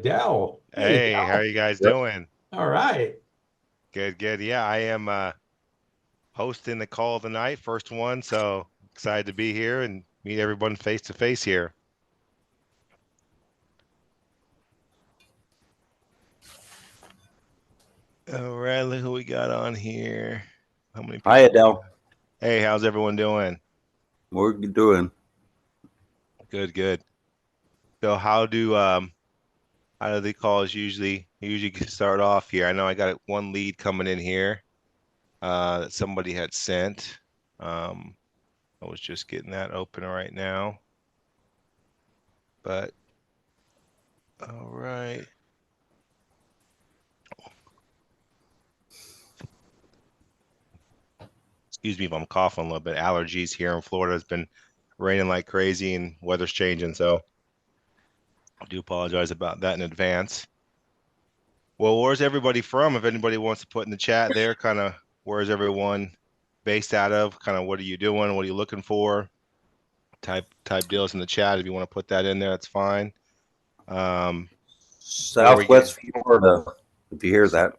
Adel. Hey, Hey, how are Adel. you guys Yep. doing? All right. Good, good. Yeah, I am hosting the call of the night, first one, so excited to be here and meet everyone face to face here. All right, look who we got on here. How many Hi, people we got? Adele. Hey, how's everyone doing? What are you doing? Good, good. So how do the calls usually start off here? I know I got one lead coming in here that somebody had sent. Um, I was just getting that open right now, but all right. Excuse me if I'm coughing a little bit. Allergies here in Florida has been raining like crazy and weather's changing, so I do apologize about that in advance. Well, where's everybody from? If anybody wants to put in the chat there, kind of where's everyone based out of? Kind of what are you doing? What are you looking for? Type deals in the chat. If you want to put that in there, that's fine. Um, where we get Southwest Florida, if you hear that.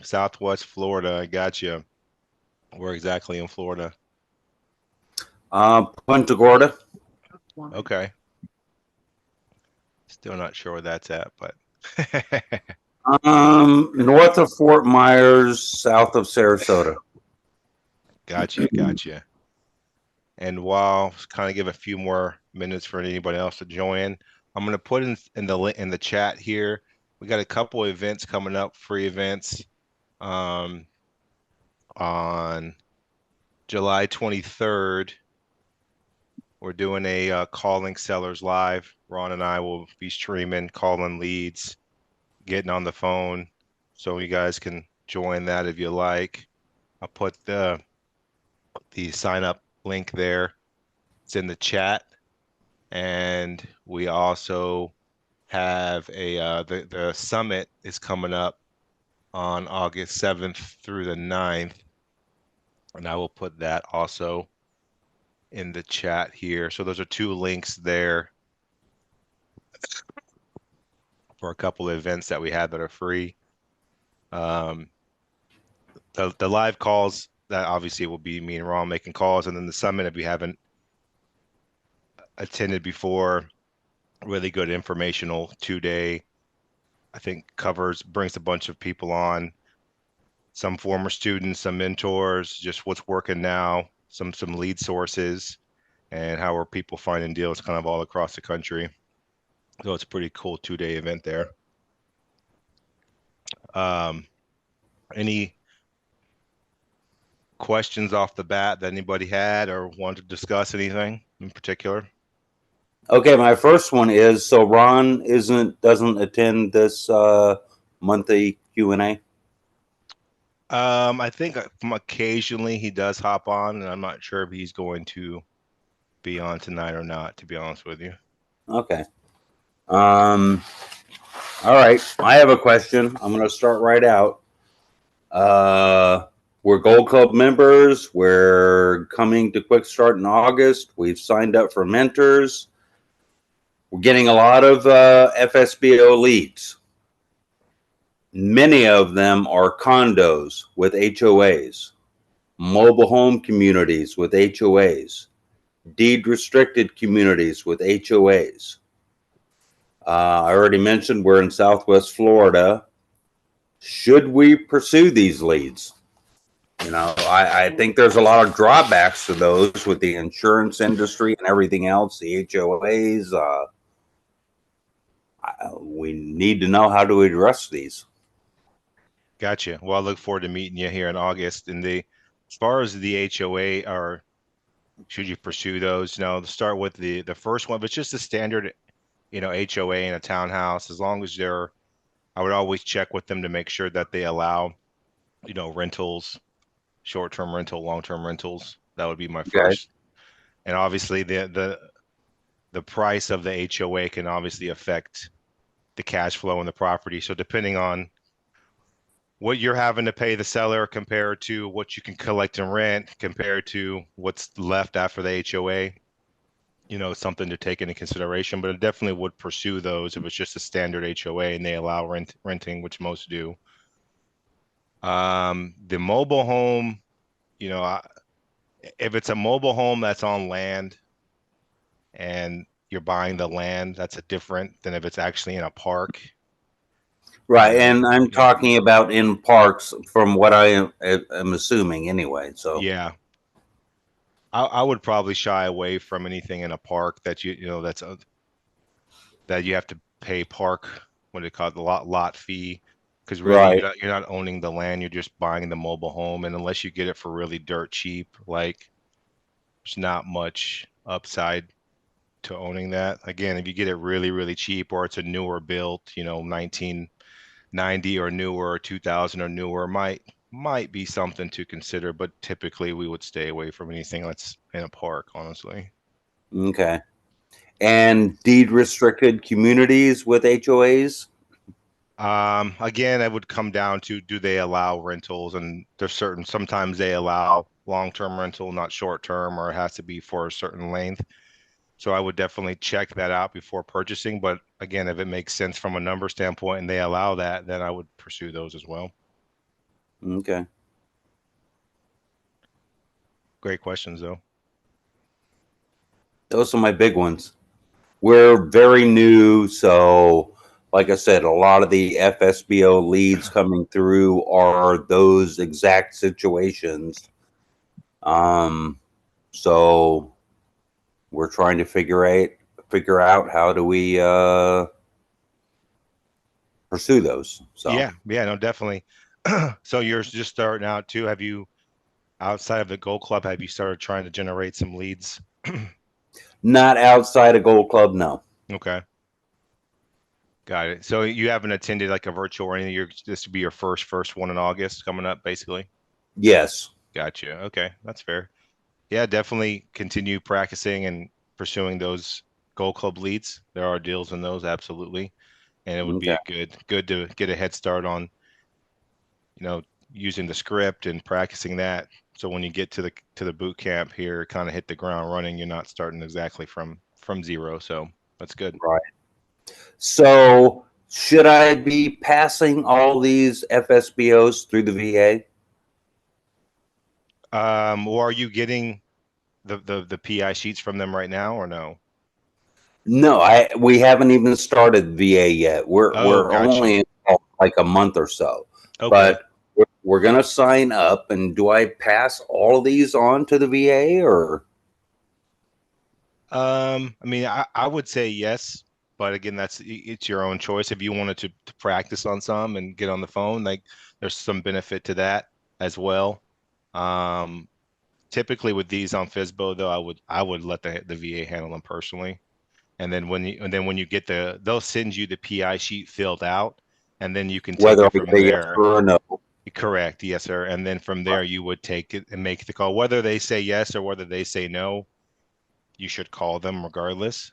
Southwest Florida. I got you. Where exactly in Florida? Punta Gorda. Okay. Still not sure where that's at, but North of Fort Myers, south of Sarasota. gotcha, gotcha. And while kind of give a few more minutes for anybody else to join, I'm going to put in the chat here. We got a couple events coming up, free events, um, on July 23rd. We're doing a calling sellers live. Ron and I will be streaming, calling leads, getting on the phone, so you guys can join that if you like. I'll put the sign up link there. It's in the chat. And we also have the summit is coming up on August 7th through the 9th, and I will put that also in the chat here. So those are two links there for a couple of events that we have that are free. Um, the live calls that obviously will be me and Ron making calls, and then the summit, if you haven't attended before, really good informational 2 day. I think brings a bunch of people on, some former students, some mentors, just what's working now, some lead sources, and how are people finding deals kind of all across the country. So it's a pretty cool 2 day event there. Um, any questions off the bat that anybody had or want to discuss anything in particular? Okay, my first one is so Ron doesn't attend this monthly Q&A. I think from occasionally he does hop on, and I'm not sure if he's going to be on tonight or not, to be honest with you. Okay. All right. I have a question. I'm going to start right out. We're Gold Club members. We're coming to Quick Start in August. We've signed up for mentors. We're getting a lot of FSBO leads. Many of them are condos with HOAs, mobile home communities with HOAs, deed restricted communities with HOAs. I already mentioned we're in Southwest Florida. Should we pursue these leads? I think there's a lot of drawbacks to those with the insurance industry and everything else, the HOAs. We need to know how to address these. Gotcha. Well, I look forward to meeting you here in August. And as far as the HOA, or should you pursue those? To start with the first one, if it's just a standard, HOA in a townhouse, as long as I would always check with them to make sure that they allow, rentals, short-term rental, long-term rentals. That would be my Okay. first. And obviously the price of the HOA can obviously affect the cash flow in the property. So depending on what you're having to pay the seller compared to what you can collect and rent compared to what's left after the HOA, something to take into consideration, but I definitely would pursue those if it's just a standard HOA and they allow renting, which most do. The mobile home, you know, if it's a mobile home that's on land and you're buying the land, that's a different than if it's actually in a park. Right, And and I'm yeah, talking about in parks from what am assuming anyway. So, yeah, I would probably shy away from anything in a park that that you have to pay park, what do they call it, the lot fee, because really right. you're not owning the land, you're just buying the mobile home, and unless you get it for really dirt cheap, like there's not much upside to owning that. Again, if you get it really, really cheap or it's a newer built, 1990 or newer or 2000 or newer, might be something to consider, but typically we would stay away from anything that's in a park, honestly. Okay. And deed restricted communities with HOAs? Again, it would come down to do they allow rentals, and there's sometimes they allow long-term rental, not short-term, or it has to be for a certain length. So I would definitely check that out before purchasing. But again, if it makes sense from a number standpoint and they allow that, then I would pursue those as well. Okay. Great questions, though. Those are my big ones. We're very new, so like I said, a lot of the FSBO leads coming through are those exact situations. Um, so we're trying to figure out how do we pursue those. So Yeah, no, definitely. So you're just starting out too. Have you, outside of the Gold Club, have you started trying to generate some leads? not outside of Gold Club, no. Okay, got it. So you haven't attended like a virtual or anything. This would be your first one in August coming up, basically. Yes. Gotcha. Okay, that's fair. Yeah, definitely continue practicing and pursuing those Gold Club leads. There are deals in those, absolutely, and it would be Okay. a good to get a head start on, you know, using the script and practicing that. So when you get to the boot camp here, kind of hit the ground running. You're not starting exactly from zero. So that's good. Right. So should I be passing all these FSBOs through the VA? Or are you getting the PI sheets from them right now or no? No, we haven't even started VA yet. Oh, We're got you. only in like a month or so, Okay. but we're gonna sign up. And do I pass all of these on to the VA or I mean, I would say yes, but again, it's your own choice. If you wanted to practice on some and get on the phone, like there's some benefit to that as well. Um, Typically with these on FISBO though, I would let the VA handle them personally. And then when you get they'll send you the PI sheet filled out, and then you can take whether I it get from a yes there. or a no? Correct, yes, sir. And then from there you would take it and make the call. Whether they say yes or whether they say no, you should call them regardless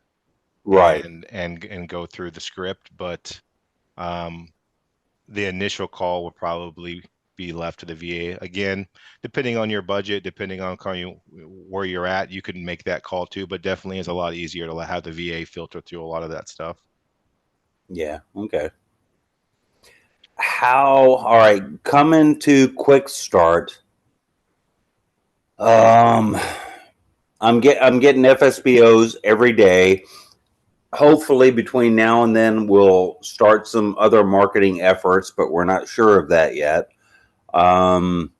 Right. and go through the script. But um, the initial call would probably be left to the VA. Again, depending on your budget, depending on where you're at, you can make that call too. But definitely is a lot easier to have the VA filter through a lot of that stuff. Yeah. Okay. How? All right. Coming to quick start. Um, I'm getting FSBOs every day. Hopefully, between now and then, we'll start some other marketing efforts, but we're not sure of that yet. Um,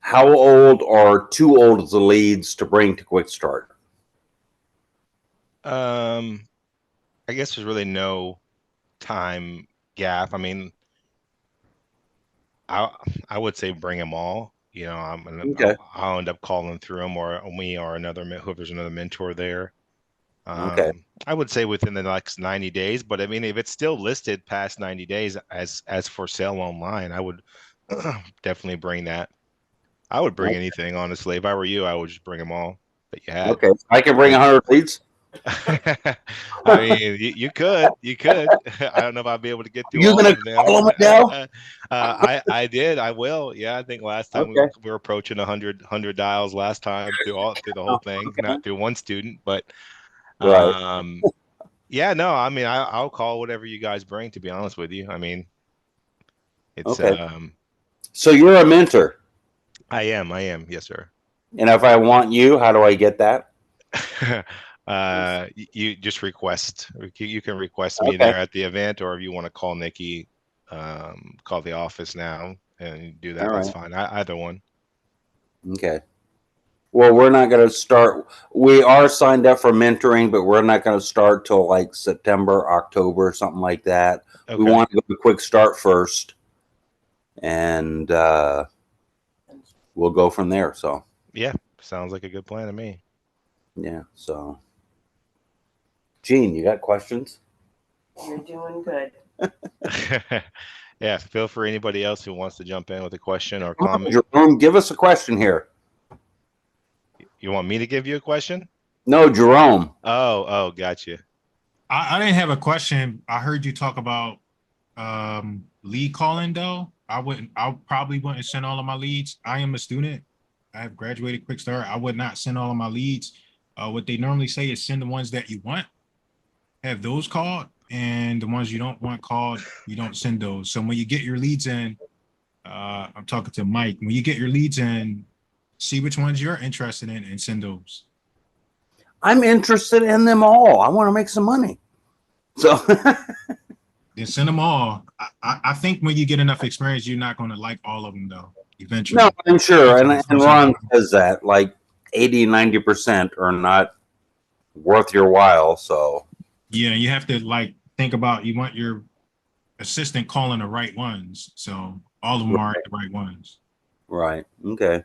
how old are too old as the leads to bring to quick start? Um, I guess there's really no time gap. I mean, I I would say bring them all. Okay. I'll end up calling through them, or me or whoever's another mentor there. Okay. I would say within the next 90 days, but I mean, if it's still listed past 90 days as for sale online, I would definitely bring that. I would bring anything, honestly. If I were you, I would just bring them all that you had. Okay. I can bring And 100 leads. I mean, you could. I don't know if I'll be able to get through You all gonna of call them. them, Adele? I did. I will. Yeah, I think last time Okay. we were approaching 100 dials last time through the whole thing, Okay. not through one student, but. Right. Um, yeah, no, I mean, I'll call whatever you guys bring, to be honest with you. I mean, it's Okay. So you're a mentor, I am, yes, sir. and if I want you, how do I get that? You just request. You can request me Okay. there at the event, or if you want to call Nikki, call the office now and do All that. That's right. fine. Either one. Okay. Well, we're not going to start. We are signed up for mentoring, but we're not going to start till like September, October, something like that. We Okay. want to go a quick start first, and we'll go from there. So, Yeah, sounds like a good plan to me. yeah. So, Gene, you got questions? You're doing good. Yeah, feel free anybody else who wants to jump in with a question or Come on, comment. Jerome, give us a question here. You want me to give you a question? No, Jerome. Oh, gotcha. I didn't have a question. I heard you talk about lead calling though. I probably wouldn't send all of my leads. I am a student. I have graduated quick start. I would not send all of my leads. What they normally say is send the ones that you want, have those called, and the ones you don't want called, you don't send those. So when you get your leads in, I'm talking to Mike. When you get your leads in, see which ones you're interested in and send those. I'm interested in them all. I want to make some money. So, Then send them all. I think when you get enough experience, you're not going to like all of them though. Eventually, no, I'm sure. especially the And first one. Ron says that like 80, 90% are not worth your while. So, Yeah, you have to like think about you want your assistant calling the right ones, so all of them are the right ones. right. Okay.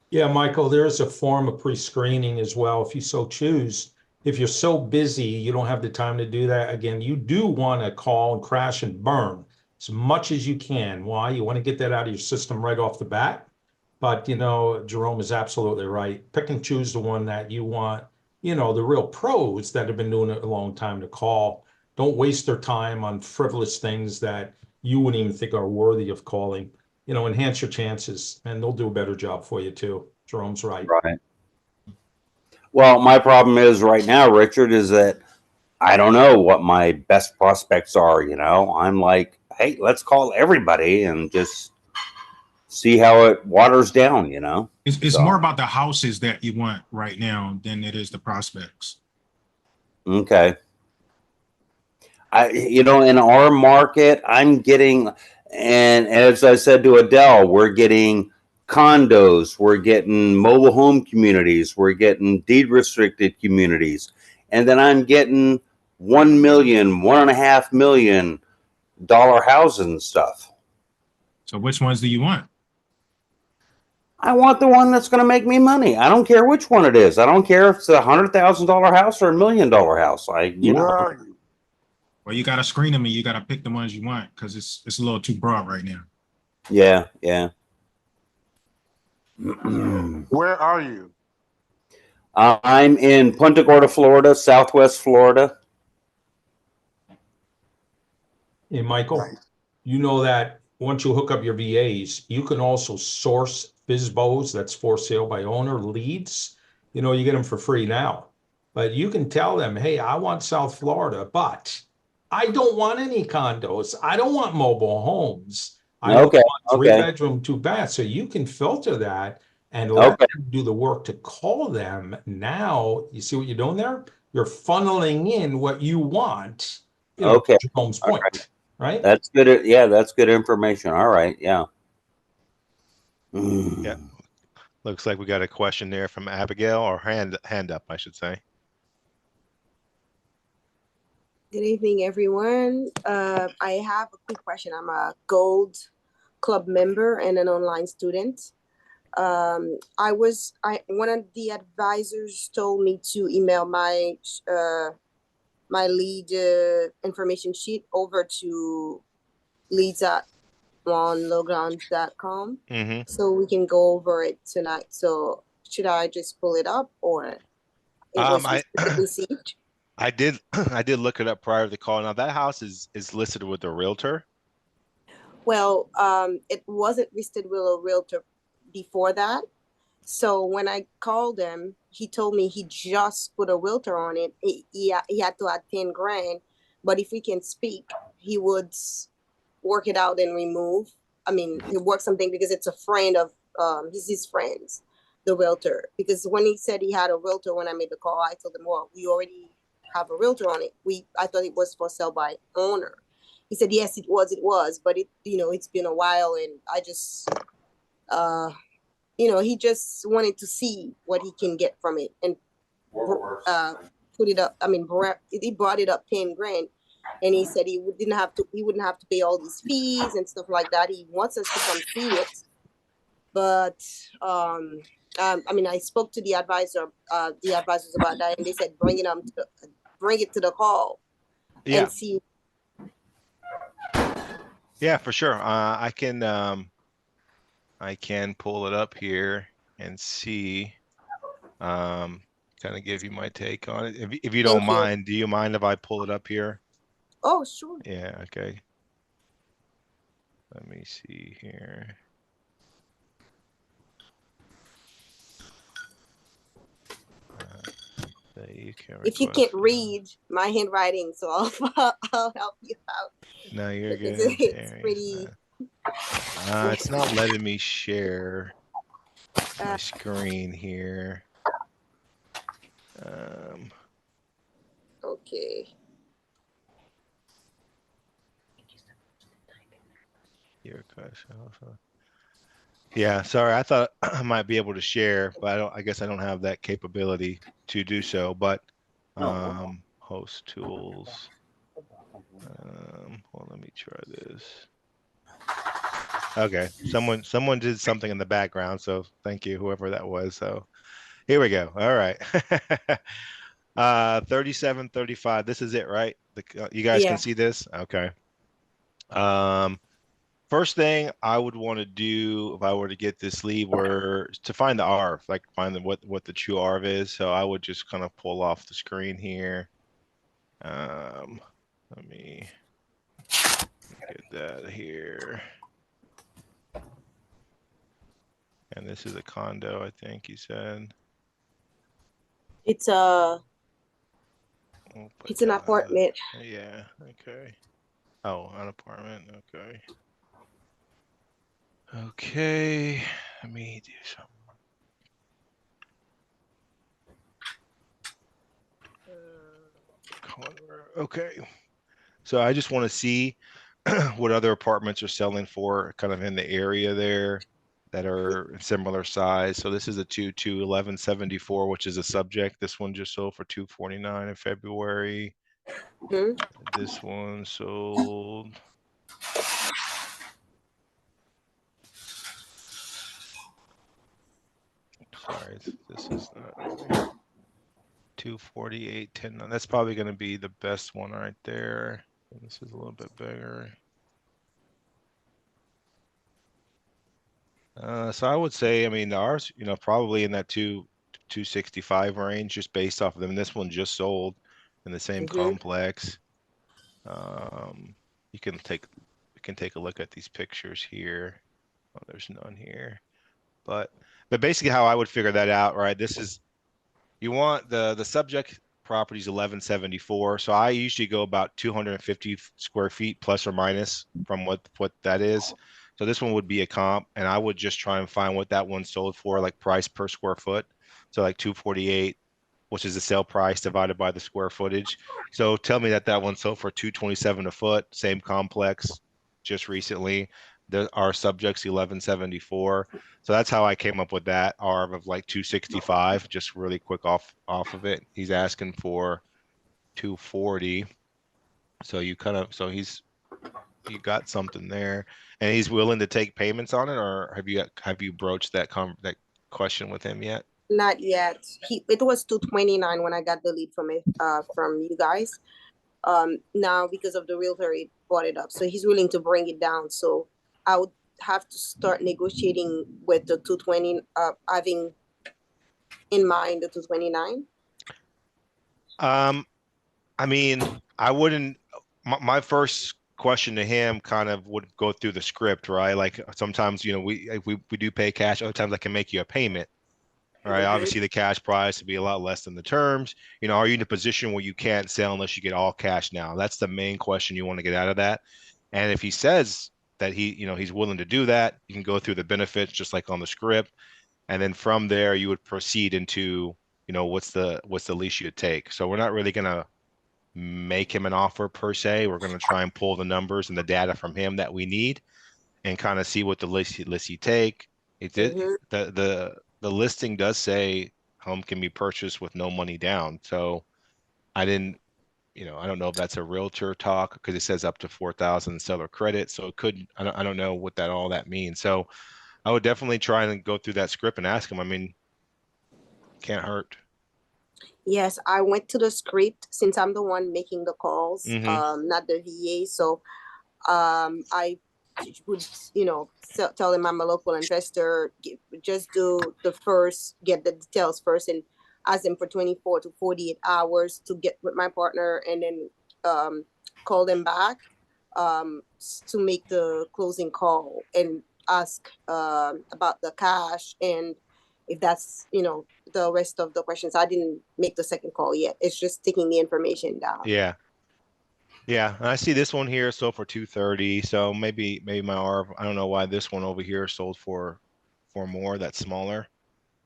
Yeah, Michael, there is a form of pre-screening as well, if you so choose. If you're so busy, you don't have the time to do that. Again, you do want to call and crash and burn as much as you can. Why? You want to get that out of your system right off the bat. But, Jerome is absolutely right. Pick and choose the one that you want, the real pros that have been doing it a long time to call. Don't waste their time on frivolous things that you wouldn't even think are worthy of calling. Enhance your chances and they'll do a better job for you too. Jerome's right. Right. Well, my problem is right now, Richard, is that I don't know what my best prospects are. I'm like, hey, let's call everybody and just see how it waters down. It's So, more about the houses that you want right now than it is the prospects. okay. In our market, I'm getting, and as I said to Adele, we're getting condos, we're getting mobile home communities, we're getting deed restricted communities, and then I'm getting 1 million, $1.5 million houses and stuff. So which ones do you want? I want the one that's going to make me money. I don't care which one it is. I don't care if it's $100,000 house or $1 million house. Where are you? Well, you got to screen them and you got to pick the ones you want because it's a little too broad right now. Yeah, yeah. Where are you? I'm in Punta Gorda, Florida, Southwest Florida. Hey, Michael, Nice. you know that once you hook up your VAs, you can also source FISBOs, that's for sale by owner leads. You get them for free now. But you can tell them, hey, I want South Florida, but I don't want any condos. I don't want mobile homes. I only Okay, want three okay, bedroom, two bath. So you can filter that and let okay, them do the work to call them. Now, you see what you're doing there? You're funneling in what you want, okay. to Jerome's All right. point, right? That's good. Yeah, that's good information. All right, yeah. Yeah, looks like we got a question there from Abigail, or hand up, I should say. Good evening, everyone. I have a quick question. I'm a Gold Club member and an online student. One of the advisors told me to email my lead information sheet over to leads at legrand.com Mm-hmm. so we can go over it tonight. So should I just pull it up or it was I received? I did I did look it up prior to the call. Now that house is listed with a realtor. Well, it wasn't listed with a realtor before that. So when I called him, he told me he just put a realtor on it. He had to add 10 grand, but if we can speak, he would work it out and remove. I mean, he work something because it's a friend of he's his friends, the realtor. Because when he said he had a realtor when I made the call, I told him, well, we already have a realtor on it. I thought it was for sale by owner. He said, yes, it was, but it's been a while, and I just he just wanted to see what he can get from it and put it up. I mean, he brought it up 10 grand, and he said he wouldn't have to pay all these fees and stuff like that. He wants us to come see it, but I mean, I spoke to the advisors about that, and they said bring it to the call Yeah, and see. yeah, for sure. I can pull it up here and see, kind of give you my take on it. If you don't Thank you. mind, do you mind if I pull it up here? Oh, sure. Yeah, okay. Let me see here. If you can't read my handwriting, so I'll help you out. No, you're good. It's pretty. It's not letting me share my screen here. Okay. Your question also. Yeah, sorry. I thought I might be able to share, but I guess I don't have that capability to do so. But host tools. Well, let me try this. Okay, someone did something in the background, so thank you, whoever that was. So here we go. All right. 3735. This is it, right? You guys can see this? Okay. First thing I would want to do if I were to get this lead were to find the ARV, like find what the true ARV is. So I would just kind of pull off the screen here. Let me get that here. And this is a condo, I think you said. It's an apartment. Yeah, okay. Oh, an apartment, okay. Okay, let me do something. Okay, so I just want to see what other apartments are selling for kind of in the area there that are similar size. So this is a 1174, which is a subject. This one just sold for 249 in February. This one sold. Sorry, this is not really 248, 10. That's probably going to be the best one right there. And this is a little bit bigger. So I would say, I mean, ours, probably in that 265 range, just based off of them. This one just sold in the same complex. We can take a look at these pictures here. Oh, there's none here, but basically how I would figure that out, right? This is, you want the subject property is 1174. So I usually go about 250 square feet plus or minus from what that is. So this one would be a comp, and I would just try and find what that one sold for, like price per square foot. So like 248, which is the sale price divided by the square footage. So tell me that one sold for 227 a foot, same complex, just recently. Our subject's 1174. So that's how I came up with that ARV of like 265, just really quick off of it. He's asking for 240. So you got something there, and he's willing to take payments on it, or have you broached that question with him yet? Not yet. It was 229 when I got the lead from you guys. Now because of the realtor, it brought it up, so he's willing to bring it down. So I would have to start negotiating with the 220, having in mind the 229. I mean, I wouldn't. My first question to him kind of would go through the script, right? Like sometimes, we do pay cash. Other times I can make you a payment. All right. Obviously, the cash price would be a lot less than the terms. You know, are you in a position where you can't sell unless you get all cash now? That's the main question you want to get out of that. And if he says that he's willing to do that, you can go through the benefits just like on the script. And then from there, you would proceed into, what's the least you'd take. So we're not really going to make him an offer per se. We're going to try and pull the numbers and the data from him that we need and kind of see what the list you take. It did the listing does say home can be purchased with no money down. So I didn't, I don't know if that's a realtor talk because it says up to 4,000 seller credit. So it could, I don't know what all that means. So I would definitely try and go through that script and ask him. I mean, can't hurt. Yes, I went to the script since I'm the one making the calls, not the VA. So I would, tell them I'm a local investor. Just do the first, get the details first, and ask them for 24 to 48 hours to get with my partner, and then call them back to make the closing call and ask about the cash and if that's the rest of the questions. I didn't make the second call yet. It's just taking the information down. Yeah. Yeah, I see this one here sold for 230. So maybe my ARV, I don't know why this one over here sold for more. That's smaller.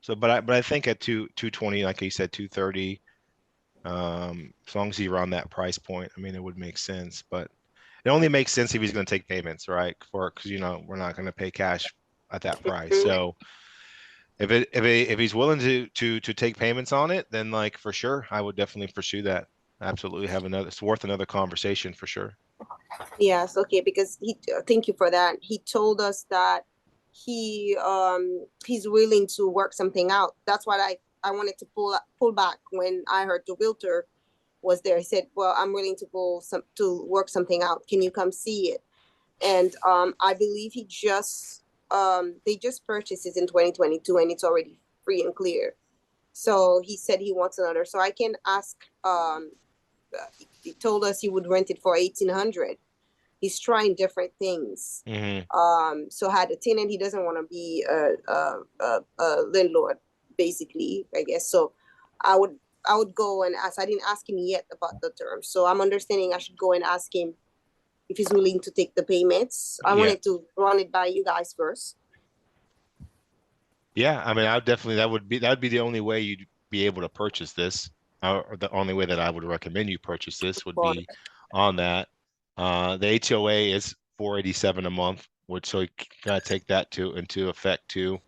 So, but I think at 220, like you said, 230. As long as he's around that price point, I mean, it would make sense. But it only makes sense if he's going to take payments, right? Because we're not going to pay cash at that price. So if he's willing to take payments on it, then like for sure, I would definitely pursue that. Absolutely it's worth another conversation for sure. Yes, okay, because thank you for that. He told us that he's willing to work something out. That's what I wanted to pull back when I heard the realtor was there. He said, well, I'm willing to work something out. Can you come see it? And I believe they just purchased it in 2022 and it's already free and clear. So he said he wants another. So I can ask, he told us he would rent it for 1,800. He's trying different things. So had a tenant, he doesn't want to be a landlord, basically, I guess. So I would go and ask. I didn't ask him yet about the terms. So I'm understanding I should go and ask him if he's willing to take the payments. I wanted to run it by you guys first. Yeah, I mean, that would be the only way you'd be able to purchase this, or the only way that I would recommend you purchase this would be on that. The HOA is $487 a month, which so you gotta take that into effect too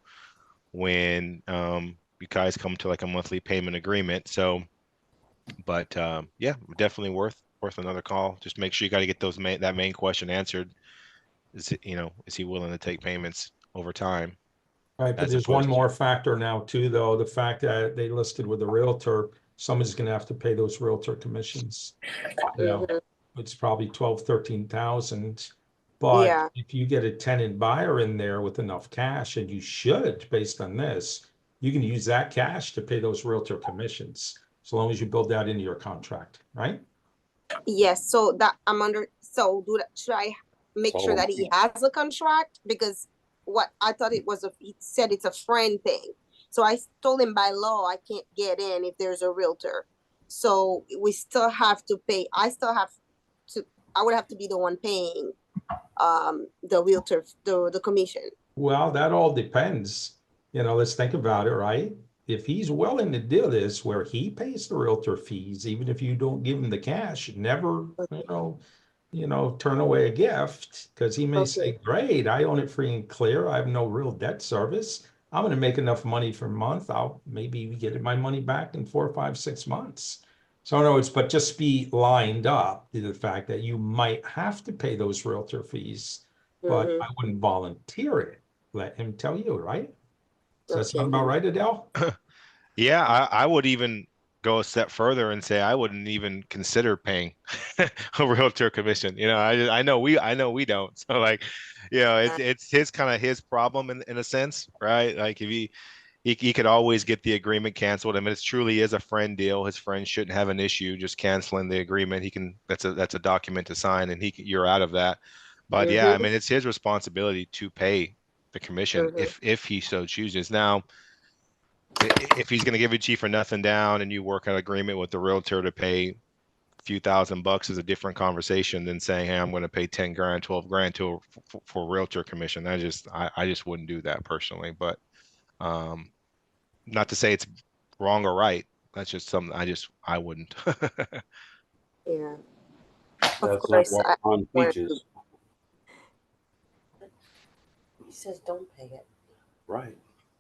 when you guys come to like a monthly payment agreement. So, but yeah, definitely worth another call. Just make sure you got to get that main question answered. Is he willing to take payments over time? Right, but there's one more factor now too, though. The fact that they listed with a realtor, somebody's going to have to pay those realtor commissions. It's probably 12, 13,000. But if you get a tenant buyer in there with enough cash, and you should, based on this, you can use that cash to pay those realtor commissions, as long as you build that into your contract, right? Yes. So that I'm under. So should I make sure that he has a contract? Because what I thought he said it's a friend thing. So I told him by law I can't get in if there's a realtor. So we still have to pay. I would have to be the one paying the realtor, the commission. Well, that all depends. Let's think about it, right? If he's willing to do this where he pays the realtor fees, even if you don't give him the cash, never, turn away a gift, because he may say, great, I own it free and clear. I have no real debt service. I'm going to make enough money for a month. I'll maybe get my money back in 4, 5, 6 months. So in other words, but just be lined up to the fact that you might have to pay those realtor fees, but I wouldn't volunteer it. Let him tell you, right? Does that sound about right, Adel? Yeah, I would even go a step further and say I wouldn't even consider paying a realtor commission. I know we don't. So like, it's his problem in a sense, right? Like if he could always get the agreement canceled. I mean, it truly is a friend deal. His friend shouldn't have an issue just canceling the agreement. That's a document to sign, and you're out of that. But yeah, I mean, it's his responsibility to pay the commission if he so chooses. Now, if he's going to give it to you for nothing down and you work an agreement with the realtor to pay a few $1,000 is a different conversation than saying, hey, I'm going to pay 10 grand, 12 grand for realtor commission. I just wouldn't do that personally, but not to say it's wrong or right. That's just something I wouldn't. Yeah. Of That's not course, what I Ron want teaches. He says don't pay it. Right.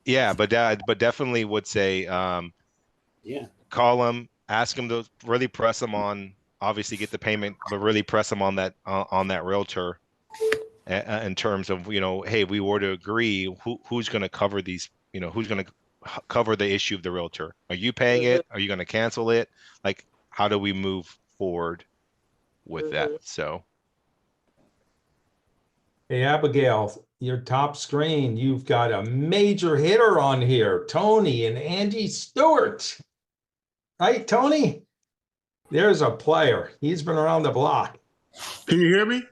Yeah, but definitely would say, Yeah. call him, ask him to really press him on, obviously get the payment, but really press him on that realtor in terms of, hey, we were to agree, who's going to cover these, who's going to cover the issue of the realtor? Are you paying it? Are you going to cancel it? Like, how do we move forward with that? So. Hey, Abigail, your top screen, you've got a major hitter on here, Tony and Angie Stewart. Right, Tony? There's a player. He's been around the block. Can you hear me?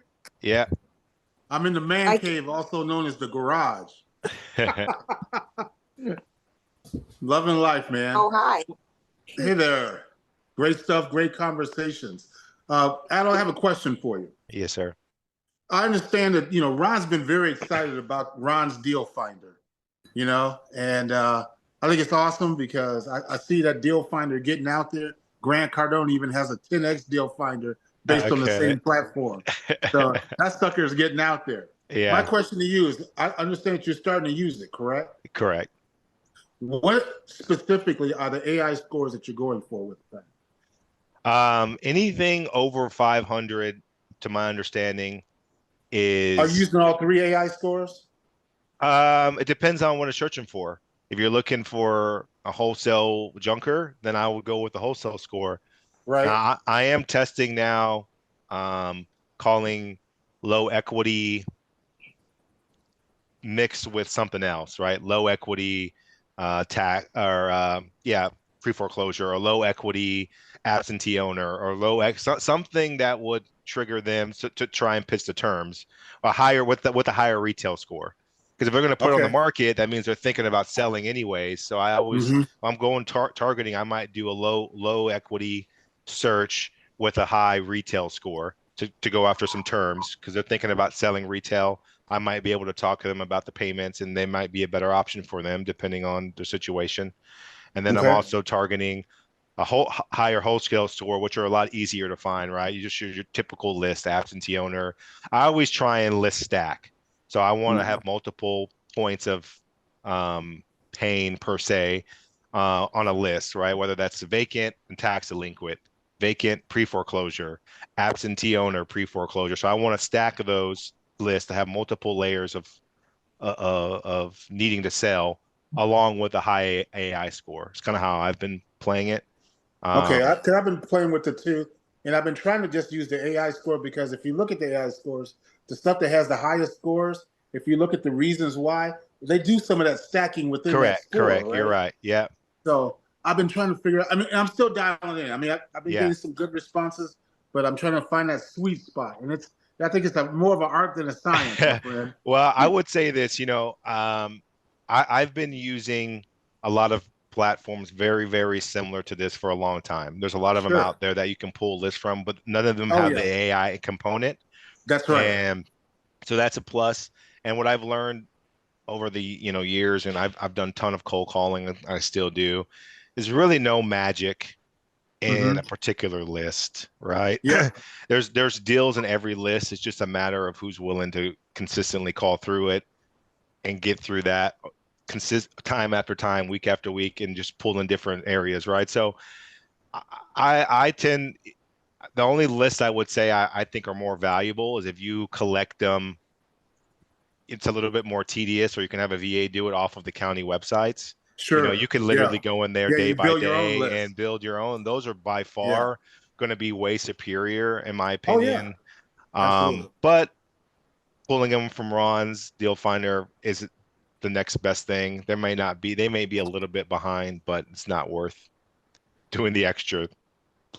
Yeah. I'm in the man cave, also known as the garage. Loving life, man. Oh, hi. Hey there. Great stuff, great conversations. Adel, I have a question for you. Yes, sir. I understand that, Ron's been very excited about Ron's deal finder, and I think it's awesome because I see that deal finder getting out there. Grant Cardone even has a 10X deal finder based on the same platform. So that sucker is getting out there. Yeah. My question to you is, I understand that you're starting to use it, correct? Correct. What specifically are the AI scores that you're going for with that? Anything over 500, to my understanding, is. Are you using all 3 AI scores? It depends on what it's searching for. If you're looking for a wholesale junker, then I would go with the wholesale score. Right. Now, I am testing now, calling low equity mixed with something else, right? Low equity pre-foreclosure, or low equity absentee owner, or something that would trigger them to try and pitch the terms, a higher with a higher retail score. Because if they're going to put it on the market, that means they're thinking about selling anyways. So I always, I'm going targeting. I might do a low equity search with a high retail score to go after some terms, because they're thinking about selling retail. I might be able to talk to them about the payments, and they might be a better option for them depending on their situation. And then I'm also targeting a higher wholesale score, which are a lot easier to find, right? You just use your typical list, absentee owner. I always try and list stack. So I want to have multiple points of pain per se on a list, right? Whether that's vacant and tax delinquent, vacant pre-foreclosure, absentee owner pre-foreclosure. So I want to stack those lists to have multiple layers of needing to sell, along with a high AI score. It's kind of how I've been playing it. Okay, I've been playing with the two, and I've been trying to just use the AI score, because if you look at the AI scores, the stuff that has the highest scores, if you look at the reasons why, they do some of that stacking within that score. Correct. Right? You're right. Yeah. So I've been trying to figure out. I mean, I'm still dialing in. I mean, I've been getting some good responses, but I'm trying to find that sweet spot, and I think it's more of an art than a science, my friend. Well, I would say this. I've been using a lot of platforms very, very similar to this for a long time. There's a lot of them out there that you can pull lists from, but none of them have the AI component. That's right. And so that's a plus. And what I've learned over the years, and I've done a ton of cold calling, and I still do, is really no magic in a particular list, right? Yeah. There's deals in every list. It's just a matter of who's willing to consistently call through it and get through that time after time, week after week, and just pull in different areas, right? So I tend, the only list I would say I think are more valuable is if you collect them. It's a little bit more tedious, or you can have a VA do it off of the county websites. Sure. You can literally go in there day by day and build your own. Those are by far going to be way superior, in my opinion. But pulling them from Ron's deal finder is the next best thing. They may be a little bit behind, but it's not worth doing the extra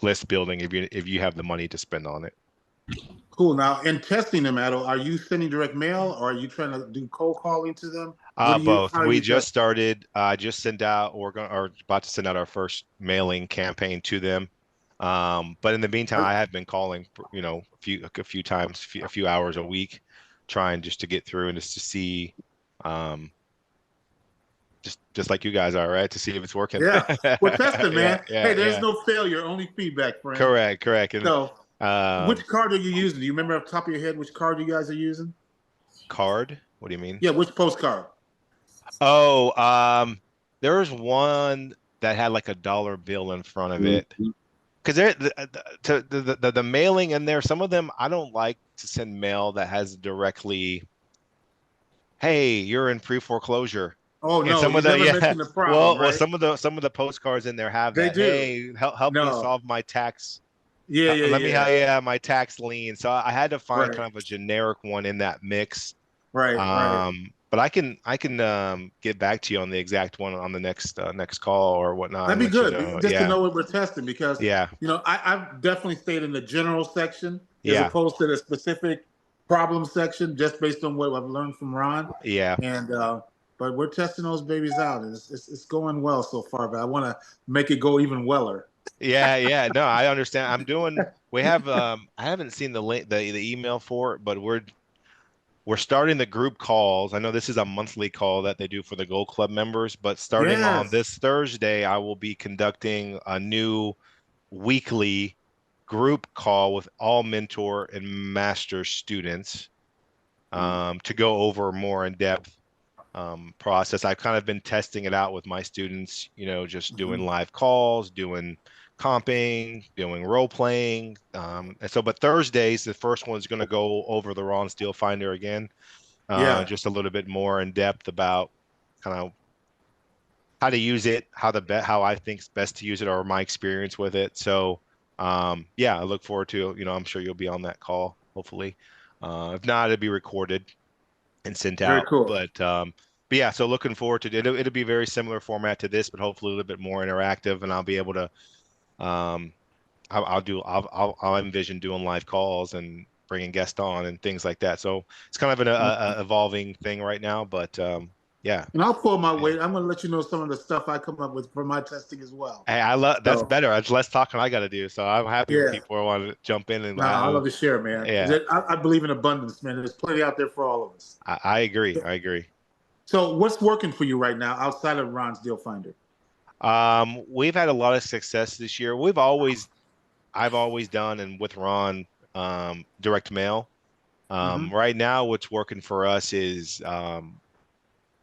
list building if you have the money to spend on it. Cool. Now, in testing them, Adel, are you sending direct mail or are you trying to do cold calling to them? Both. How are We you just testing? started. Just sent out. Or about to send out our first mailing campaign to them. But in the meantime, I have been calling, a few times, a few hours a week, trying just to get through and just to see, um, just like you guys are, right? To see if it's working. Yeah. Well, testing, Yeah, man. Hey, yeah, there's yeah. no failure, only feedback, friend. Correct, correct. And So, which um, card are you using? Do you remember off the top of your head which card you guys are using? card? What do you mean? Yeah, which postcard? Oh, there was one that had like a dollar bill in front of it. Because the mailing in there, some of them I don't like to send mail that has directly, hey, you're in pre-foreclosure. Oh And no, some you of the never yeah, mentioned the problem, right? some of the postcards in there have They that. do. Hey, help me No. solve my tax. Yeah, yeah, Let me yeah. yeah, my tax lien. So I had to find Right, kind of a generic one in that mix. right. But I can get back to you on the exact one on the next call or whatnot That'd and be let you good know. just to Yeah, know what we're testing because yeah, I've definitely stayed in the general section as yeah, opposed to the specific problem section just based on what I've learned from Ron. yeah. And but we're testing those babies out and it's going well so far, but I want to make it go even weller. Yeah, yeah. No, I understand. We have I haven't seen the link the email for it, but we're starting the group calls. I know this is a monthly call that they do for the Gold Club members, but starting on Yes. this Thursday, I will be conducting a new weekly group call with all mentor and master students to go over more in depth process. I've kind of been testing it out with my students, just doing live calls, doing comping, doing role playing. But Thursdays, the first one's going to go over the Ron Steel Finder again, Yeah. just a little bit more in depth about kind of how to use it, how I think's best to use it, or my experience with it. So, yeah, I look forward to, I'm sure you'll be on that call, hopefully. If not, it'll be recorded and sent Very out. cool. But yeah, so looking forward to it. It'll be a very similar format to this, but hopefully a little bit more interactive, and I'll be able to um I'll envision doing live calls and bringing guests on and things like that. So it's kind of a evolving thing right now, but yeah. And I'll pull my Yeah. weight. I'm going to let you know some of the stuff I come up with for my testing as well. Hey, I love that's So, better. It's less talking I got to do. So I'm happy when yeah. people want to jump in and No, I love to share, man. yeah, I believe in abundance, man. There's plenty out there for all of us. I agree. I agree. So, what's working for you right now outside of Ron's Deal Finder? We've had a lot of success this year. I've always done and with Ron, direct mail. Right now, what's working for us is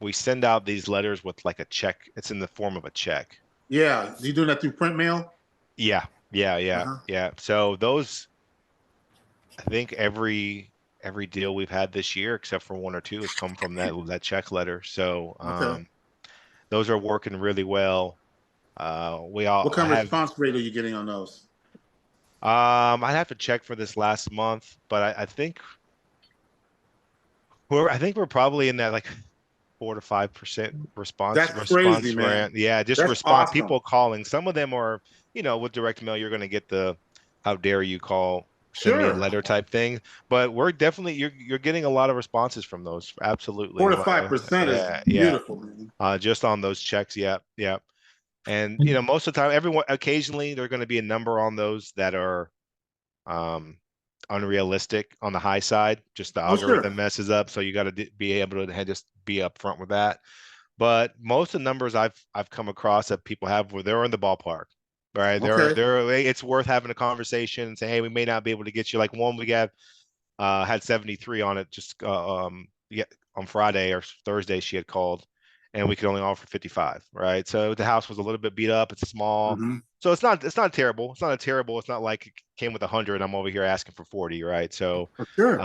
we send out these letters with like a check. It's in the form of a check. Yeah, you doing that through print mail? Yeah, yeah, yeah, Uh-huh. yeah. So those, I think every deal we've had this year, except for one or two, has come from that check letter. So Okay. those are working really well. We all What kind of have. response rate are you getting on those? I'd have to check for this last month, but I think we're probably in that like 4 to 5% That's crazy, man. rate. Yeah, just That's respond awesome. people calling. Some of them are, with direct mail, you're going to get the how dare you call, send me a Sure. letter type thing. But we're definitely you're getting a lot of responses from those. Absolutely. 4 to 5% is Yeah, yeah. beautiful, man. Just on those checks. Yeah, yeah. And most of the time, everyone occasionally there are going to be a number on those that are um unrealistic on the high side. Just the Oh, sure. algorithm messes up, so you got to be able to just be upfront with that. But most of the numbers I've come across that people have where they're in the ballpark, right? Okay. It's worth having a conversation and say, hey, we may not be able to get you like one we got had 73 on it just yeah, on Friday or Thursday she had called and we could only offer 55, right? So the house was a little bit beat up, it's small. Mm-hmm. So it's not terrible. It's not like it came with 100 I'm over here asking for 40, right? So For sure.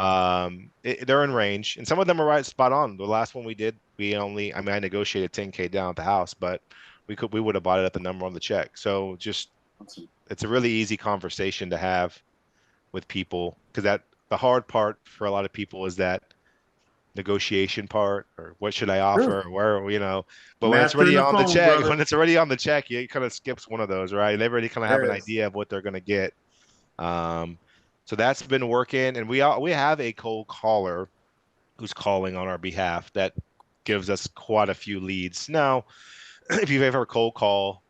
they're in range and some of them are right spot on. The last one we did, I negotiated 10K down at the house, but we would have bought it at the number on the check. So just it's a really easy conversation to have with people because the hard part for a lot of people is that negotiation part or what should I offer Sure. or where, but when it's Mastering already the on the phone, check, brother. it kind of skips one of those, right? They already kind of have an Yes. idea of what they're going to get. So that's been working, and we have a cold caller who's calling on our behalf that gives us quite a few leads. Now, if you've ever cold call,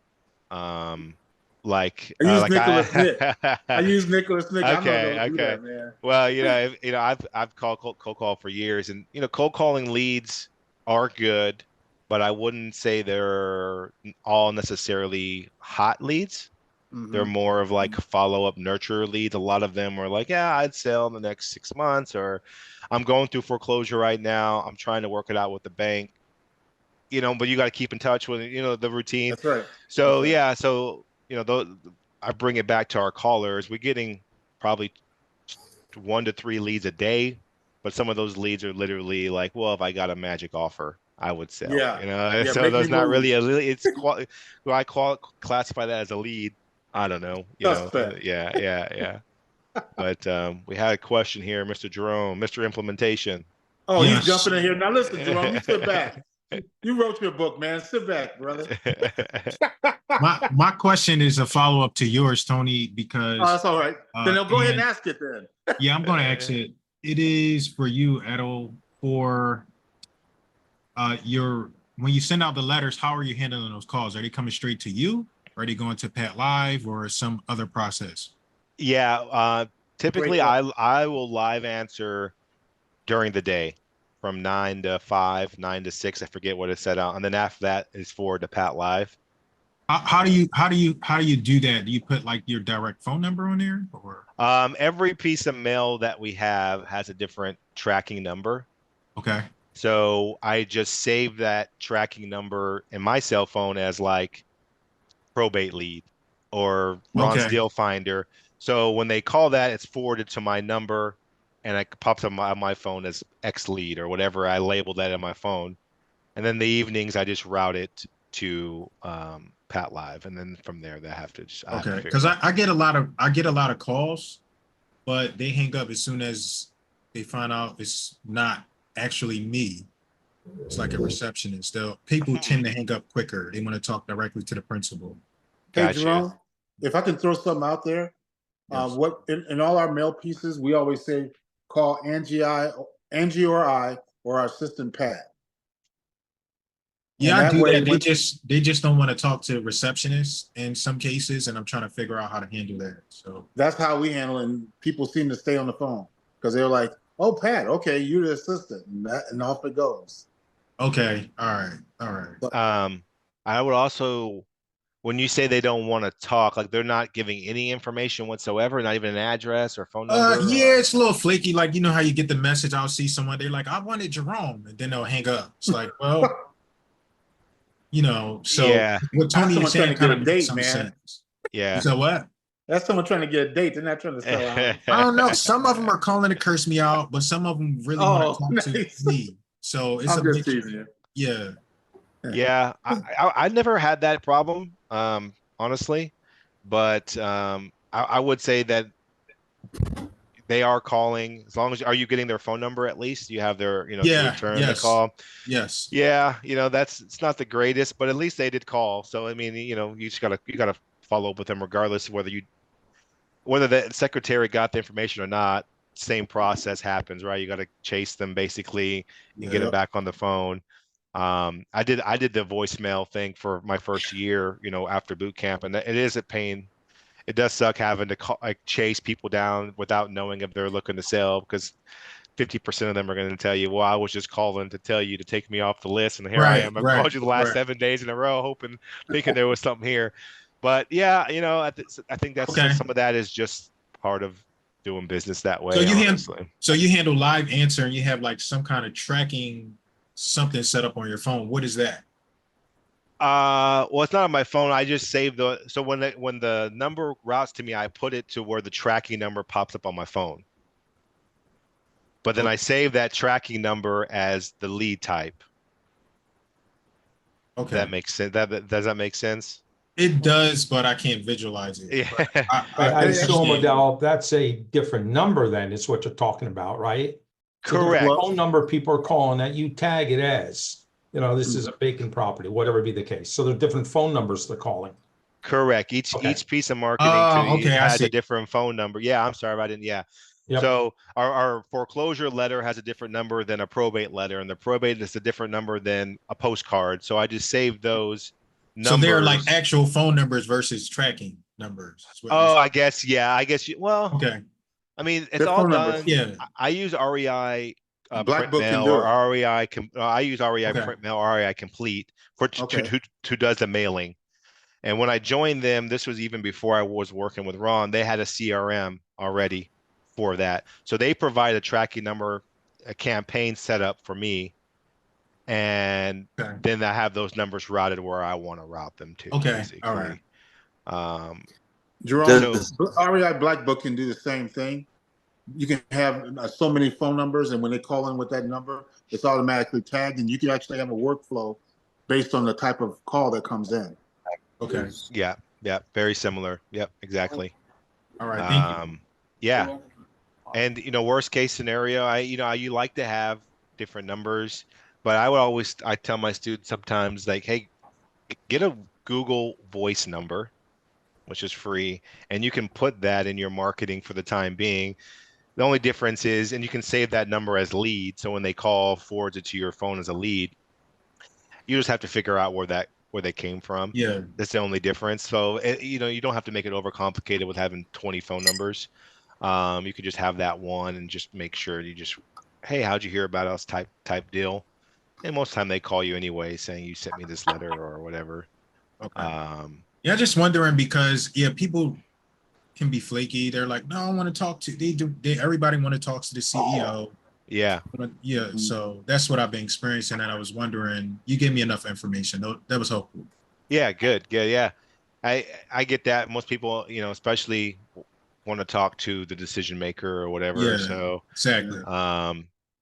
like I use like Nicholas Nick. I use Nicholas Nick. I'm not okay, gonna do okay. that, man. Well, I've called cold call for years, and cold calling leads are good, but I wouldn't say they're all necessarily hot leads. They're Mhm. more of like follow-up nurture leads. A lot of them are like, yeah, I'd sell in the next 6 months, or I'm going through foreclosure right now. I'm trying to work it out with the bank, but you got to keep in touch with, the routine. That's right. So That's right. yeah, so I bring it back to our callers. We're getting probably 1 to 3 leads a day, but some of those leads are literally like, well, if I got a magic offer, I would sell. Yeah. Yeah. So Make me that's not move. really a lead. Do I classify that as a lead? I don't know. Suspect. Yeah. But we had a question here, Mr. Jerome, Mr. Implementation. Oh, Yes. he's jumping in here. Now listen, Jerome, you sit back. You wrote your book, man. Sit back, brother. My question is a follow-up to yours, Tony, because Oh, that's all right. Then go ahead and and ask it then. yeah, I'm going to ask it. It is for you, Adel, for when you send out the letters, how are you handling those calls? Are they coming straight to you? Are they going to Pat Live or some other process? Yeah, typically Great I will live answer during the day from 9 to 5, 9 to 6. I forget what it's set out, and then after that is forward to Pat Live. How do you do that? Do you put like your direct phone number on there, or? Every piece of mail that we have has a different tracking number. Okay. So I just save that tracking number in my cell phone as like probate lead or Ron's Okay. deal finder. So when they call that, it's forwarded to my number, and it pops up on my phone as X lead or whatever I labeled that in my phone. And then the evenings I just route it to Pat Live, and then from there I have to Okay, because I get a lot of calls, but they hang up as soon as they find out it's not actually me. It's like a receptionist. People tend to hang up quicker. They want to talk directly to the principal. Hey, Gotcha. Jerome, if I can throw something out there, Yes. what in all our mail pieces, we always say call Angie or I or our assistant Pat. Yeah, And I that do way, that. They just don't want to talk to receptionists in some cases, and I'm trying to figure out how to handle that. So that's how we handle it. And people seem to stay on the phone because they're like, "Oh, Pat, okay, you're the assistant," and off it goes. okay, all right. I would also, when you say they don't want to talk, like they're not giving any information whatsoever, not even an address or phone number. Yeah, it's a little flaky. Like, you know how you get the message, I'll see someone, they're like, I wanted Jerome, and then they'll hang up. It's like, well, so Yeah. what Tony That's is someone saying trying to kind get of a makes date, some man. sense. Yeah. So what? That's someone trying to get a date. They're not trying to sell out. I don't know. Some of them are calling to curse me out, but some of them really want to talk nice. to me. So it's I'm a just mixture. teasing you. Yeah. Yeah, I never had that problem, honestly, but I would say that they are calling as long as are you getting their phone number at least? You have their, to Yeah. return the Yes. call. Yes. Yeah, it's not the greatest, but at least they did call. So I mean, you just gotta follow up with them regardless of whether the secretary got the information or not. Same process happens, right? You got to chase them basically and get them Yep. back on the phone. I did the voicemail thing for my first year, after boot camp, and it is a pain. It does suck having to chase people down without knowing if they're looking to sell, because 50% of them are going to tell you, well, I was just calling to tell you to take me off the list, and here I am. I've called you the last 7 days in a row, thinking there was something here. But yeah, I think that's some of that is just part of doing business that way. So you handle live answer, and you have like some kind of tracking something set up on your phone. What is that? Well, it's not on my phone. I just save so when the number routes to me, I put it to where the tracking number pops up on my phone. But then I save that tracking number as the lead type. Okay. That makes sense. Does that make sense? It does, but I can't visualize it. Yeah. I assume, Adel, that's a different number then, is what you're talking about, right? Correct. So the phone number people are calling that, you tag it as, this is a vacant property, whatever be the case. So there are different phone numbers they're calling. Correct. Okay. Each piece of marketing Oh, to okay, I has a see. different phone number. Yeah, I'm sorry if I didn't. Yeah. Yep. So our foreclosure letter has a different number than a probate letter, and the probate is a different number than a postcard. So I just saved those So they're like numbers. actual phone numbers versus tracking numbers. Is what you're Oh, saying. I guess, yeah. I guess well, Okay. I mean, it's Their all phone numbers. done. Yeah. I use REI Black print Book can mail do or it. REI. I use REI Okay. print mail, REI complete for Okay. who does the mailing. And when I joined them, this was even before I was working with Ron. They had a CRM already for that, so they provide a tracking number, a campaign set up for me, and Okay. then I have those numbers routed where I want to route them to. Okay. Basically. All right. Jerome, Does- REI Black Book can do the same thing. You can have so many phone numbers, and when they call in with that number, it's automatically tagged, and you can actually have a workflow based on the type of call that comes in. Okay. Yeah, very similar. Yep, exactly. All right. Thank you. Yeah, and worst case scenario, you like to have different numbers, but I tell my students sometimes, like, hey, get a Google Voice number, which is free, and you can put that in your marketing for the time being. The only difference is, and you can save that number as lead, so when they call, forwards it to your phone as a lead. You just have to figure out where they came from. Yeah. That's the only difference. So you don't have to make it overcomplicated with having 20 phone numbers. You could just have that one and just make sure you just, hey, how'd you hear about us type deal. And most of the time they call you anyway, saying you sent me this letter or whatever. Okay. Yeah, just wondering because people can be flaky. They're like, no, I want to talk to everybody want to talk to the CEO. Yeah. Yeah. So that's what I've been experiencing. And I was wondering, you gave me enough information. That was helpful. Yeah, good. Yeah. I get that. Most people, especially want to talk to the decision maker or whatever. Yeah, So exactly.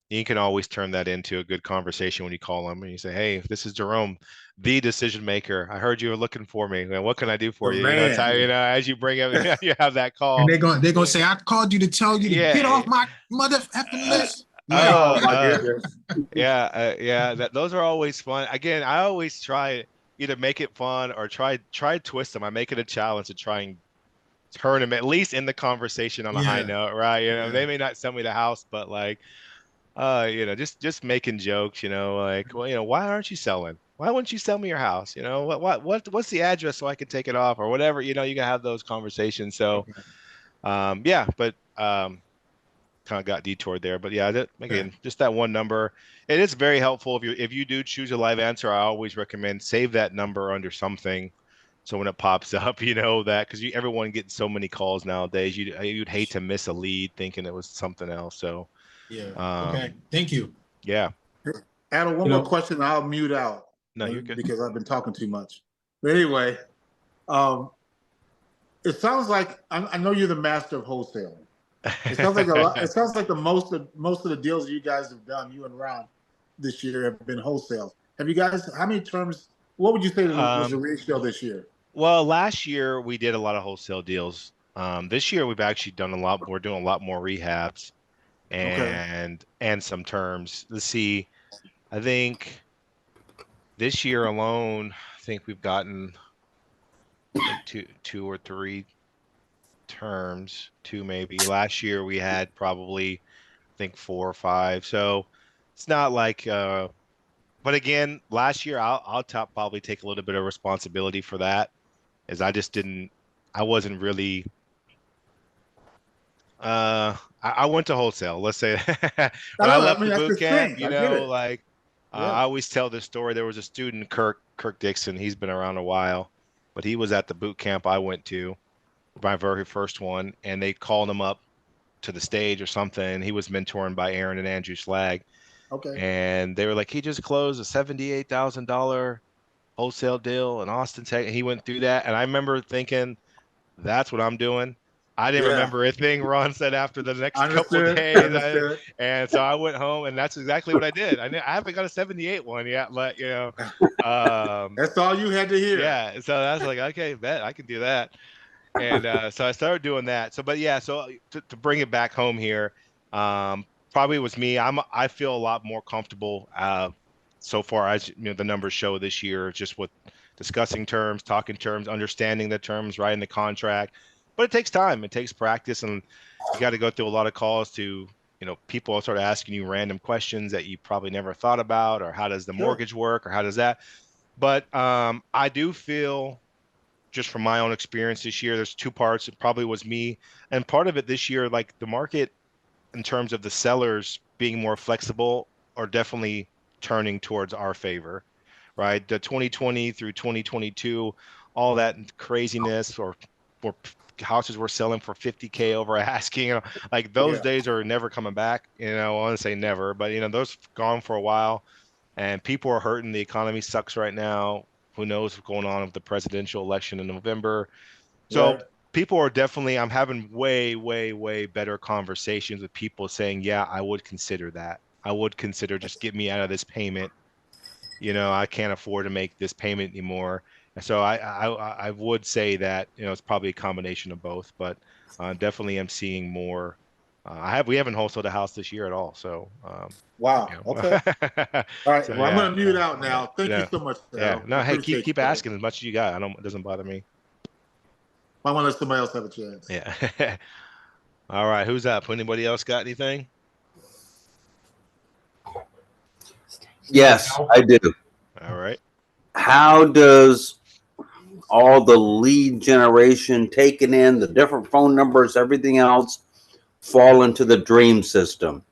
you can always turn that into a good conversation when you call them and you say, hey, this is Jerome, the decision maker. I heard you were looking for me. Man, what can I do for you? Man. It's how, as you bring up, you have that call. And they're gonna say, I called you to tell you to get off my mother effing list. Oh my goodness. Those are always fun. Again, I always try either make it fun or try twist them. I make it a challenge to try and turn them at least in the conversation on a high note, right? They may not sell me the house, but like, just making jokes, like, well, why aren't you selling? Why wouldn't you sell me your house? What's the address so I can take it off or whatever? You can have those conversations. So, but kind of got detoured there, but yeah, again, just that one number. It is very helpful if you do choose a live answer. I always recommend save that number under something, so when it pops up, that because everyone gets so many calls nowadays, you'd hate to miss a lead thinking it was something else. So okay, thank you. Yeah, Adel, one more question. I'll mute out. No, you're good because I've been talking too much. But anyway, it sounds like I know you're the master of wholesaling. It sounds like a lot. It sounds like most of the deals you guys have done, you and Ron, this year have been wholesale. Have you guys? How many terms? What would you say was the ratio this year? Well, last year we did a lot of wholesale deals. This year we've actually done a lot. We're doing a lot more rehabs and some terms. Let's see. I think this year alone, I think we've gotten two or three terms, two maybe. Last year we had probably, I think, 4 or 5. So it's not like, but again, last year I'll probably take a little bit of responsibility for that, as I wasn't really. I went to wholesale. Let's say when I left the boot camp, I always tell this story. There was a student, Kirk Dixon. He's been around a while, but he was at the boot camp I went to, my very first one, and they called him up to the stage or something. He was mentored by Aaron and Andrew Slag. Okay. And they were like, he just closed a $78,000 wholesale deal in Austin, Texas. He went through that, and I remember thinking, that's what I'm doing. I didn't remember a thing Ron said after the next couple of days. And so I went home, and that's exactly what I did. I haven't got a 78 one yet, but that's all you had to hear. Yeah. So I was like, okay, bet I can do that. And so I started doing that. So, but yeah, so to bring it back home here, probably was me. I feel a lot more comfortable so far as the numbers show this year, just with discussing terms, talking terms, understanding the terms, writing the contract. But it takes time. It takes practice, and you got to go through a lot of calls to, people start asking you random questions that you probably never thought about, or how does the mortgage work, or how does that. But I do feel, just from my own experience this year, there's two parts. It probably was me, and part of it this year, like the market in terms of the sellers being more flexible, are definitely turning towards our favor, right? The 2020 through 2022, all that craziness, or houses were selling for 50K over asking, like those days are never coming back. I want to say never, but those gone for a while, and people are hurting. The economy sucks right now. Who knows what's going on with the presidential election in November? So people are definitely, I'm having way, way, way better conversations with people saying, yeah, I would consider that. I would consider just get me out of this payment. I can't afford to make this payment anymore. And so I would say that, it's probably a combination of both, but definitely I'm seeing more. We haven't wholesaled a house this year at all. So, wow. Okay. All right. So, Well, I'm going to mute out now. Thank you so much, Adel. No, I hey, appreciate keep you. asking as much as you got. It doesn't bother me. I want to let somebody else have a chance. Yeah. All right. Who's up? Anybody else got anything? Yes, I do. All right. How does all the lead generation taken in, the different phone numbers, everything else fall into the Dream system?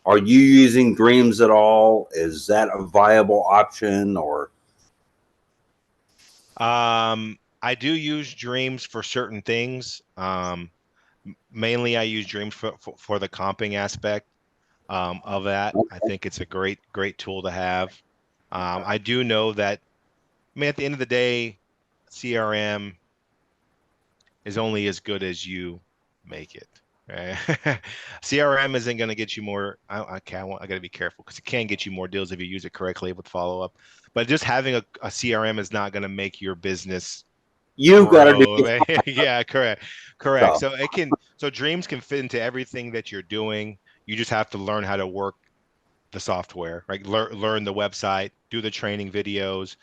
Are you using Dreams at all? Is that a viable option, or? I do use Dreams for certain things. Mainly I use Dreams for the comping aspect of that. I think it's a great tool to have. I do know that, at the end of the day, CRM is only as good as you make it. Right? CRM isn't going to get you more. I got to be careful, because it can get you more deals if you use it correctly with follow up. But just having a CRM is not going to make your business. You got to do. Yeah, correct. So Dreams can fit into everything that you're doing. You just have to learn how to work the software, right? Learn the website, do the training videos.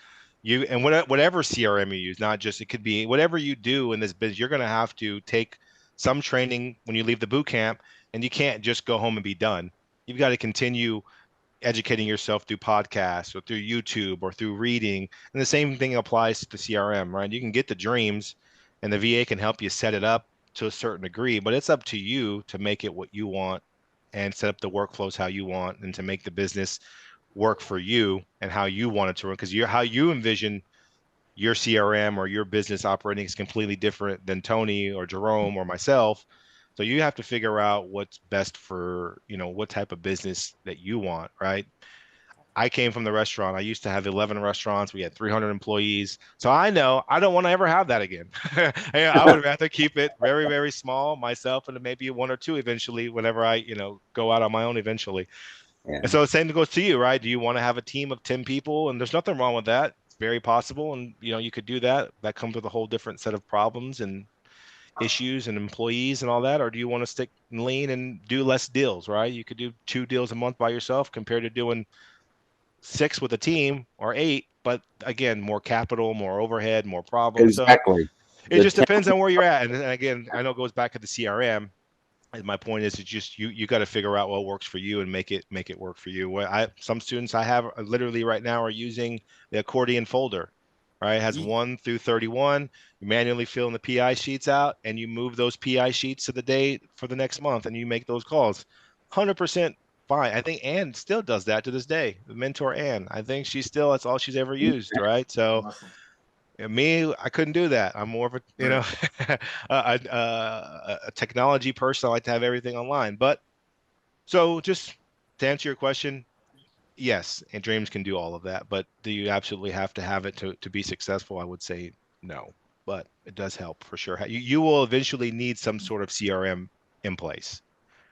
And whatever CRM you use, not just, it could be whatever you do in this business, you're going to have to take some training when you leave the boot camp, and you can't just go home and be done. You've got to continue educating yourself through podcasts or through YouTube or through reading. And the same thing applies to the CRM, right? You can get the Dreams, and the VA can help you set it up to a certain degree, but it's up to you to make it what you want and set up the workflows how you want, and to make the business work for you and how you want it to run. Because how you envision your CRM or your business operating is completely different than Tony or Jerome or myself. So you have to figure out what's best for, what type of business that you want, right? I came from the restaurant. I used to have 11 restaurants. We had 300 employees. So I know I don't want to ever have that again. I would rather keep it very, very small myself, and maybe one or two eventually, whenever I, go out on my own eventually. Yeah. And so the same goes to you, right? Do you want to have a team of 10 people? And there's nothing wrong with that. It's very possible. And, you could do that. That comes with a whole different set of problems and issues and employees and all that. Or do you want to stick lean and do less deals, right? You could do 2 deals a month by yourself compared to doing 6 with a team, or 8. But again, more capital, more overhead, more problems. Exactly. So it just depends on where you're at. And again, I know it goes back to the CRM. And my point is, it's just you got to figure out what works for you and make it work for you. Some students I have literally right now are using the accordion folder, right? It has 1 through 31. You manually fill in the PI sheets out, and you move those PI sheets to the day for the next month, and you make those calls. 100% fine. I think Ann still does that to this day. The mentor Ann, I think that's all she's ever used, right? So. Awesome. Me, I couldn't do that. I'm more of a, a technology person. I like to have everything online. But so just to answer your question, yes, and Dreams can do all of that. But do you absolutely have to have it to be successful? I would say no, but it does help for sure. You will eventually need some sort of CRM in place.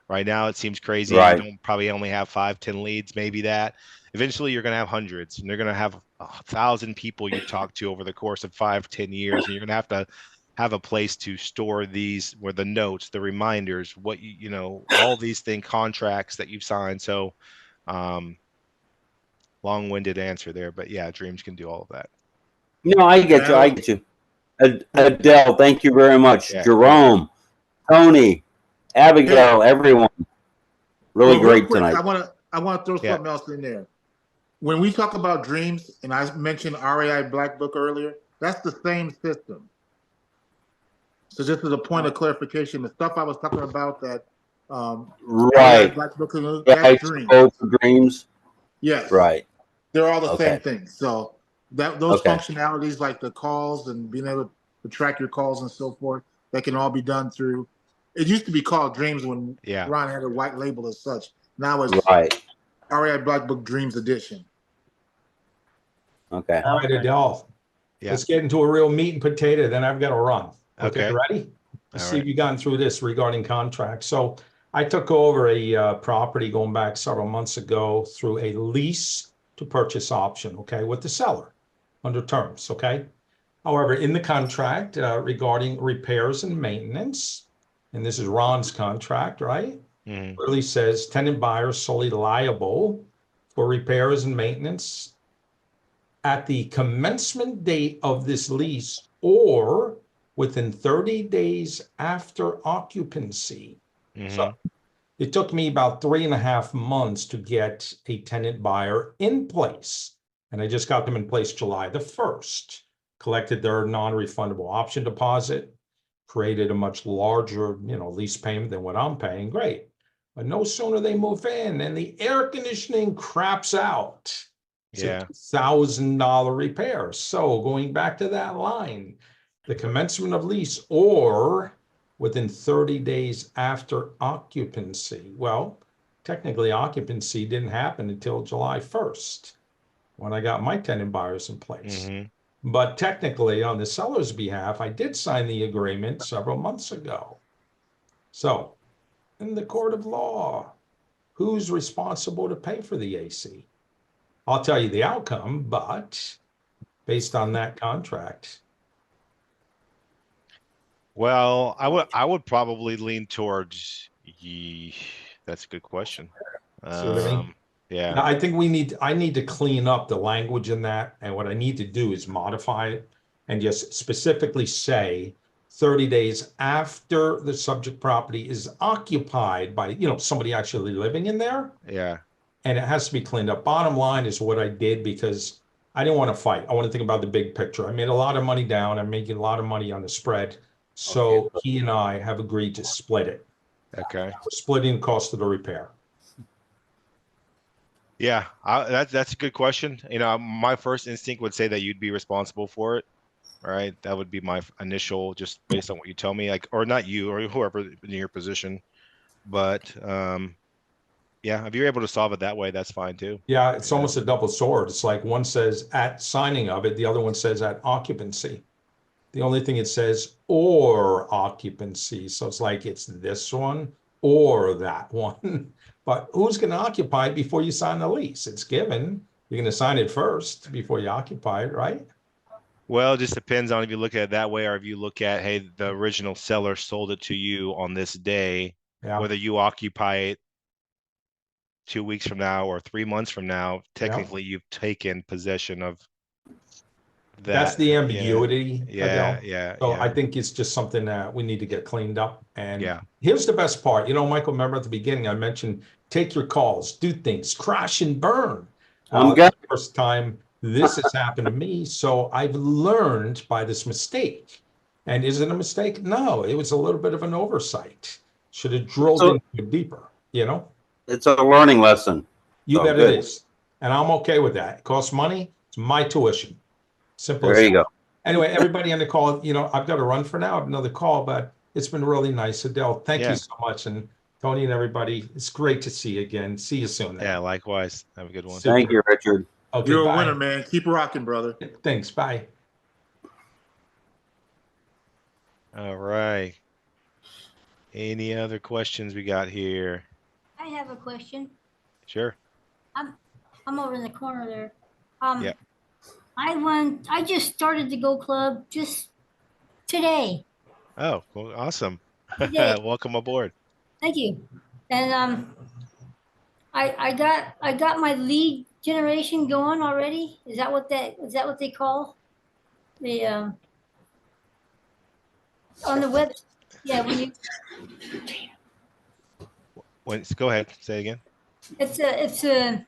Right now, it seems crazy. Right. You don't probably only have 5, 10 leads, maybe that. Eventually, you're going to have hundreds, and you're going to have 1,000 people you talk to over the course of 5, 10 years, and you're going to have a place to store these, where the notes, the reminders, what all these things, contracts that you've signed. So, long-winded answer there, but yeah, Dreams can do all of that. No, I get you. I get you. Adele, thank you very much. Yeah. Jerome, Tony, Abigail, everyone. Really Well, real great quick, tonight. I want to throw Yeah. something else in there. When we talk about dreams, and I mentioned RAI Black Book earlier, that's the same system. So just as a point of clarification, the stuff I was talking about that RAI Right. Black Book, Yeah, that's dreams. both dreams. Yes. Right. They're all the Okay. same thing. So those Okay. functionalities like the calls and being able to track your calls and so forth, that can all be done through. It used to be called Dreams when Yeah. Ron had a white label as such. Now it's Right. RAI Black Book Dreams Edition. Okay. All right, Adele. Yeah. Let's get into a real meat and potato. Then I've got to run. Okay, Okay. ready? Let's All see right. if you've gotten through this regarding contracts. So I took over a property going back several months ago through a lease to purchase option, okay, with the seller under terms, okay? However, in the contract regarding repairs and maintenance, and this is Ron's contract, right? Mhm. Really says tenant buyer solely liable for repairs and maintenance at the commencement date of this lease or within 30 days after occupancy. So Mhm. it took me about 3.5 months to get a tenant buyer in place. And I just got them in place July the 1st, collected their non-refundable option deposit, created a much larger, lease payment than what I'm paying. Great. But no sooner they move in and the air conditioning craps out. It's Yeah. a $1,000 repair. So going back to that line, the commencement of lease or within 30 days after occupancy. Well, technically occupancy didn't happen until July 1st when I got my tenant buyers in place. Mhm. But technically on the seller's behalf, I did sign the agreement several months ago. So in the court of law, who's responsible to pay for the AC? I'll tell you the outcome, but based on that contract. Well, I would probably lean towards that's a good question. See what I mean? Yeah. I think I need to clean up the language in that. And what I need to do is modify it and just specifically say 30 days after the subject property is occupied by, somebody actually living in there. Yeah. And it has to be cleaned up. Bottom line is what I did because I didn't want to fight. I want to think about the big picture. I made a lot of money down. I'm making a lot of money on the spread. So he and I have agreed to split it. Okay. We're splitting the cost of the repair. Yeah, that's a good question. My first instinct would say that you'd be responsible for it. All right, that would be my initial, just based on what you tell me, like, or not you or whoever in your position. But yeah, if you're able to solve it that way, that's fine too. Yeah, it's almost a double sword. It's like one says at signing of it, the other one says at occupancy. The only thing it says or occupancy. So it's like it's this one or that one. But who's going to occupy it before you sign the lease? It's given. You're going to sign it first before you occupy it, right? Well, it just depends on if you look at it that way or if you look at, hey, the original seller sold it to you on this day, Yeah. whether you occupy it 2 weeks from now or 3 months from now, technically you've taken possession of that. That's the ambiguity. Yeah, Adele. yeah. So I think it's just something that we need to get cleaned up. And Yeah. here's the best part. Michael, remember at the beginning, I mentioned take your calls, do things, crash and burn. I'm good. First time this has happened to me. So I've learned by this mistake. And is it a mistake? No, it was a little bit of an oversight. Should have drilled into it deeper, It's a learning lesson. You So bet good. it is. And I'm okay with that. It costs money. It's my tuition. Simple as There you that. go. Anyway, everybody on the call, I've got to run for now. I have another call, but it's been really nice. Adele, thank you so much. And Tony and everybody, it's great to see you again. See you soon. Yeah, likewise. Have a good one. Super. Thank you, Richard. Okay, You're a bye. winner, man. Keep rocking, brother. Thanks. Bye. All right. Any other questions we got here? I have a question. Sure. I'm over in the corner there. Yeah. I just started the Go Club just today. Oh, well, awesome. Today. Welcome aboard. Thank you. And I got my lead generation going already. Is that what they call? the on the web. Yeah, when you Go ahead, say it again. it's a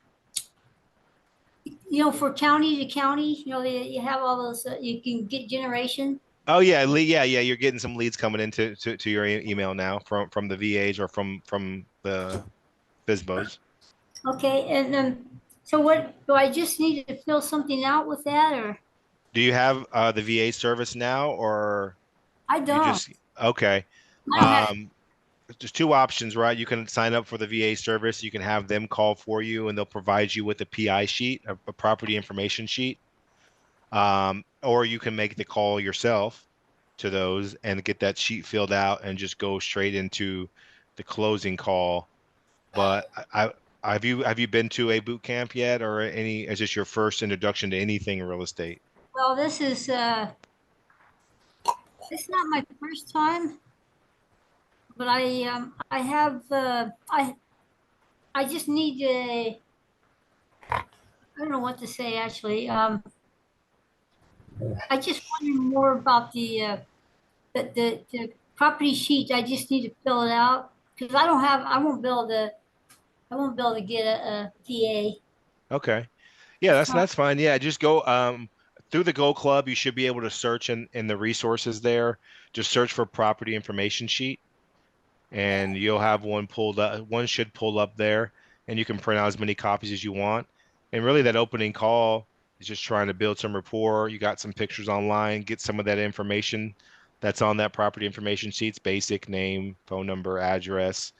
for county to county, you have all those you can get generation. Oh yeah, yeah. You're getting some leads coming into to your email now from the VAs or from the FISBOs. Okay, and so what do I just need to fill something out with that, or Do you have the VA service now, or I you don't? just okay? There's two options, right? You can sign up for the VA service. You can have them call for you, and they'll provide you with a PI sheet, a property information sheet. Or you can make the call yourself to those and get that sheet filled out and just go straight into the closing call. But have you been to a boot camp yet, or is this your first introduction to anything real estate? Well, this is it's not my first time, but I have I just need a I don't know what to say actually. I just wanted more about the property sheet. I just need to fill it out because I won't be able to get a PA. Okay. Yeah, that's fine. Yeah, just go through the Go Club. You should be able to search in the resources there. Just search for property information sheet, and you'll have one pulled up. One should pull up there, and you can print out as many copies as you want. And really, that opening call is just trying to build some rapport. You got some pictures online, get some of that information that's on that property information sheets, basic name, phone number, address.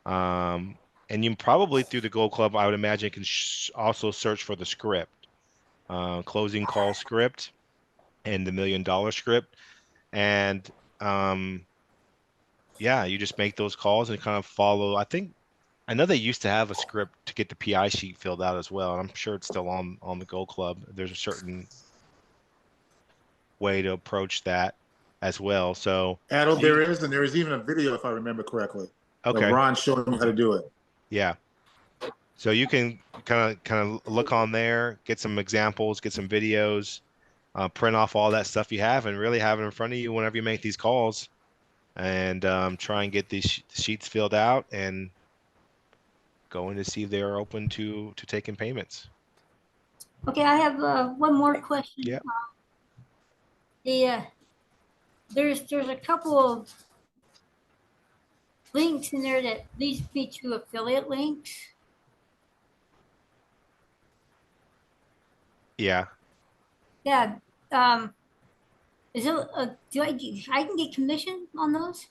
And you probably through the Gold Club, I would imagine, can also search for the script, closing call script, and the $1 million script. And yeah, you just make those calls and kind of follow. I know they used to have a script to get the PI sheet filled out as well. And I'm sure it's still on the Gold Club. There's a certain way to approach that as well. So Adel, there is, and there is even a video if I remember correctly. Okay. Ron showing me how to do it. Yeah. So you can kind of look on there, get some examples, get some videos, print off all that stuff you have, and really have it in front of you whenever you make these calls, and try and get these sheets filled out and going to see if they're open to taking payments. Okay, I have one more question. Yeah. There's a couple of links in there that leads me to affiliate links. Yeah. Yeah. Is it I can get commission on those?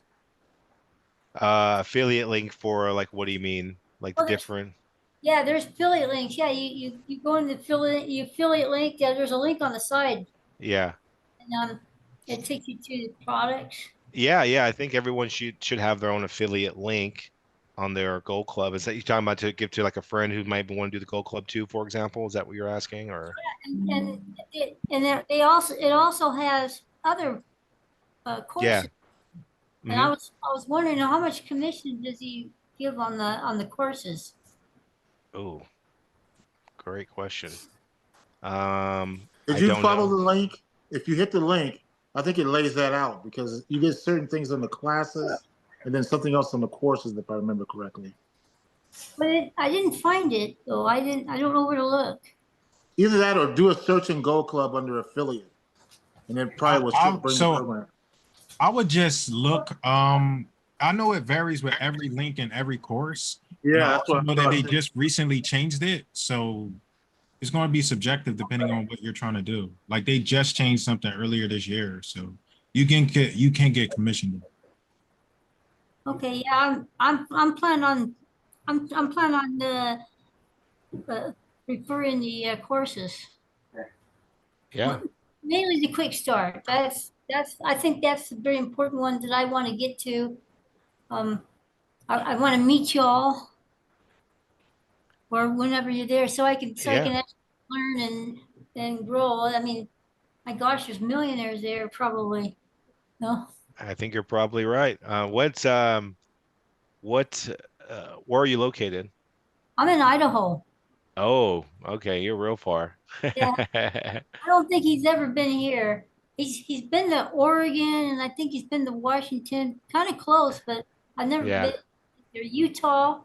Affiliate link for like, what do you mean? Like Well, different? Yeah, there's affiliate links. Yeah, you go in the affiliate link. Yeah, there's a link on the side. Yeah. And it takes you to the products. Yeah. I think everyone should have their own affiliate link on their Gold Club. Is that you talking about to give to like a friend who might want to do the Gold Club too, for example? Is that what you're asking, or? Yeah, and it also has other courses. Yeah. And I was wondering how much commission does he give on the courses? Oh, great question. Did you follow the link? If you hit the link, I think it lays that out because you get certain things on the classes and then something else on the courses, if I remember correctly. But I didn't find it, though. I don't know where to look. Either that or do a search in Gold Club under affiliate, and then probably will bring the program. I would just look. I know it varies with every link in every course. Yeah, that's what I know that they just recently changed it, so it's going to be subjective depending on what you're trying to do. Like they just changed something earlier this year, so you can get commission. Okay, yeah, I'm planning on referring the courses. Yeah. Mainly the quick start. I think that's a very important one that I want to get to. I want to meet you all, or whenever you're there, so I can actually learn and grow. I mean, my gosh, there's millionaires there probably. No. I think you're probably right. Where are you located? I'm in Idaho. Oh, okay. You're real far. Yeah. I don't think he's ever been here. He's been to Oregon, and I think he's been to Washington, kind of close, but I've never Yeah. been to Utah.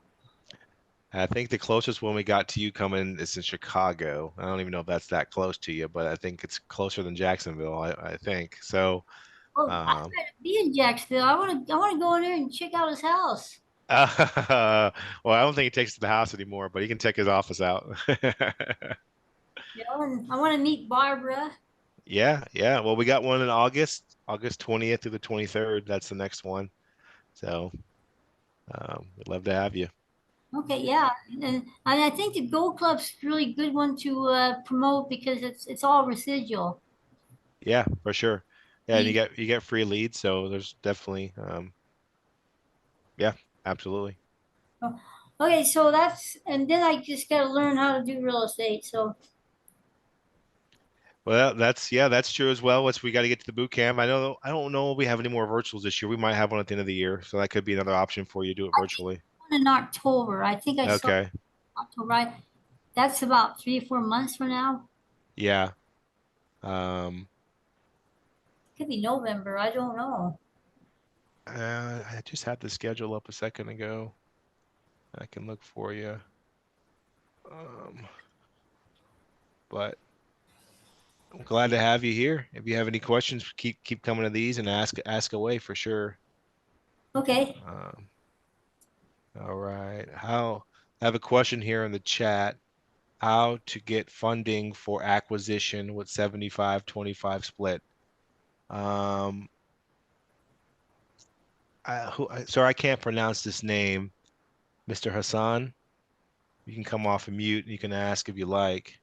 I think the closest one we got to you coming is in Chicago. I don't even know if that's that close to you, but I think it's closer than Jacksonville. I think so. Oh, I try to be in Jacksonville. I want to go in there and check out his house. Well, I don't think he takes to the house anymore, but he can check his office out. And I want to meet Barbara. Yeah, yeah. Well, we got one in August 20th through the 23rd. That's the next one. So we'd love to have you. Okay, yeah, and I think the Gold Club's a really good one to promote because it's all residual. Yeah, for sure. Yeah, and you get free leads, so there's definitely yeah, absolutely. Okay, so and then I just got to learn how to do real estate. So Well, that's true as well. We got to get to the boot camp. I don't know if we have any more virtuals this year. We might have one at the end of the year, so that could be another option for you to do it virtually. in October, I think I saw Okay. October, right? That's about 3 or 4 months from now. Yeah. Could be November. I don't know. I just had the schedule up a second ago. I can look for you. But I'm glad to have you here. If you have any questions, keep coming to these and ask away for sure. Okay. All right. I have a question here in the chat. How to get funding for acquisition with 75-25 split? Sorry, I can't pronounce this name. Mr. Hassan, you can come off of mute and you can ask if you like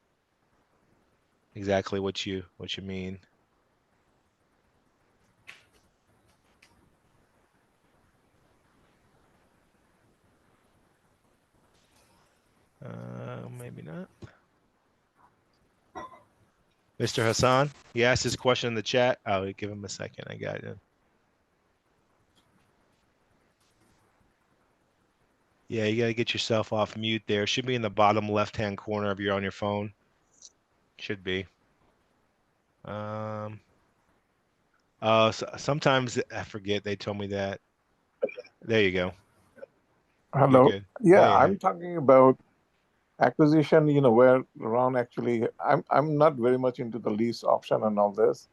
exactly what you mean. Maybe not. Mr. Hassan, he asked his question in the chat. Oh, give him a second. I got it. Yeah, you got to get yourself off mute there. Should be in the bottom left-hand corner if you're on your phone. Should be. Sometimes I forget. They told me that. There you go. Hello. Yeah, Yeah, I'm talking about acquisition, where Ron actually, I'm not very much into the lease option and all this.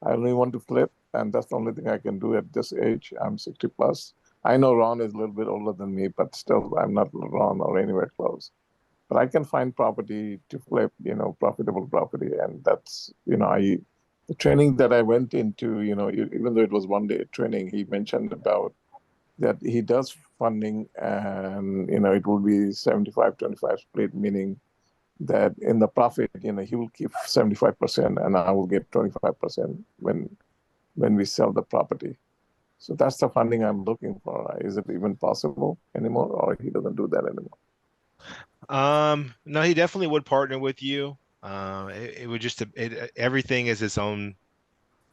I only want to flip, and that's the only thing I can do at this age. I'm 60 plus. I know Ron is a little bit older than me, but still, I'm not Ron or anywhere close. But I can find property to flip, profitable property, and that's, the training that I went into, even though it was 1 day training, he mentioned about that he does funding, and it will be 75-25 split, meaning that in the profit, he will keep 75% and I will get 25% when we sell the property. So that's the funding I'm looking for. Is it even possible anymore, or he doesn't do that anymore? No, he definitely would partner with you. It would just everything is its own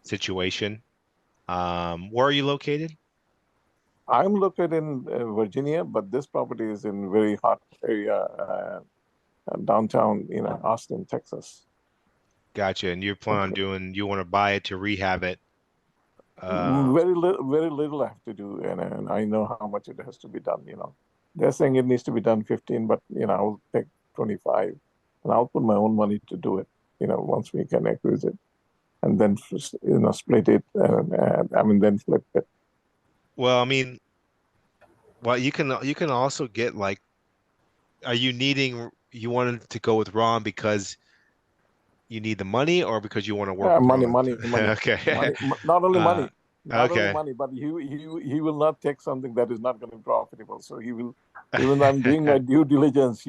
situation. Where are you located? I'm located in Virginia, but this property is in very hot area, downtown, Austin, Texas. Gotcha. And you plan on you want to buy it to rehab it. Very little I have to do, and I know how much it has to be done. They're saying it needs to be done 15, but I'll take 25, and I'll put my own money to do it. Once we can acquire it, and then split it, and then flip it. Well, I mean, you can also get like, are you wanted to go with Ron because you need the money or because you want to work with money, Ron? money. Okay. Not only money. Not okay. only money, but he will not take something that is not going to be profitable. So he will, even though I'm doing my due diligence,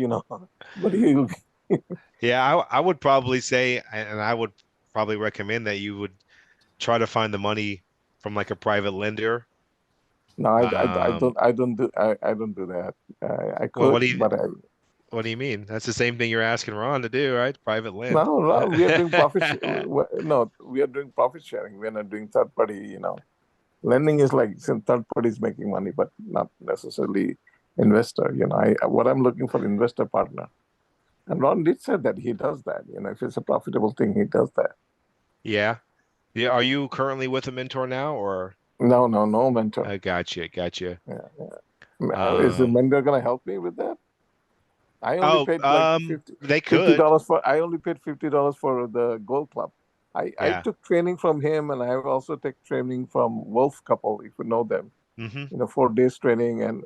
but he will. Yeah, I would probably say, and I would probably recommend that you would try to find the money from like a private lender. No, I don't do that. I could, well, but what do you mean? That's the same thing you're asking Ron to do, right? Private lend. No, we are doing profit. No, we are doing profit sharing. We are not doing third party. Lending is like since third party is making money, but not necessarily investor. What I'm looking for investor partner. And Ron did say that he does that. If it's a profitable thing, he does that. Yeah. Yeah, are you currently with a mentor now, or? No, no mentor. Gotcha. Is the Um, mentor gonna help me with that? I only paid like they fifty could. dollars for. I only paid $50 for the Gold Club. I Yeah. took training from him, and I have also taken training from Wolf Couple, if you know them. Mm-hmm. 4 days training, and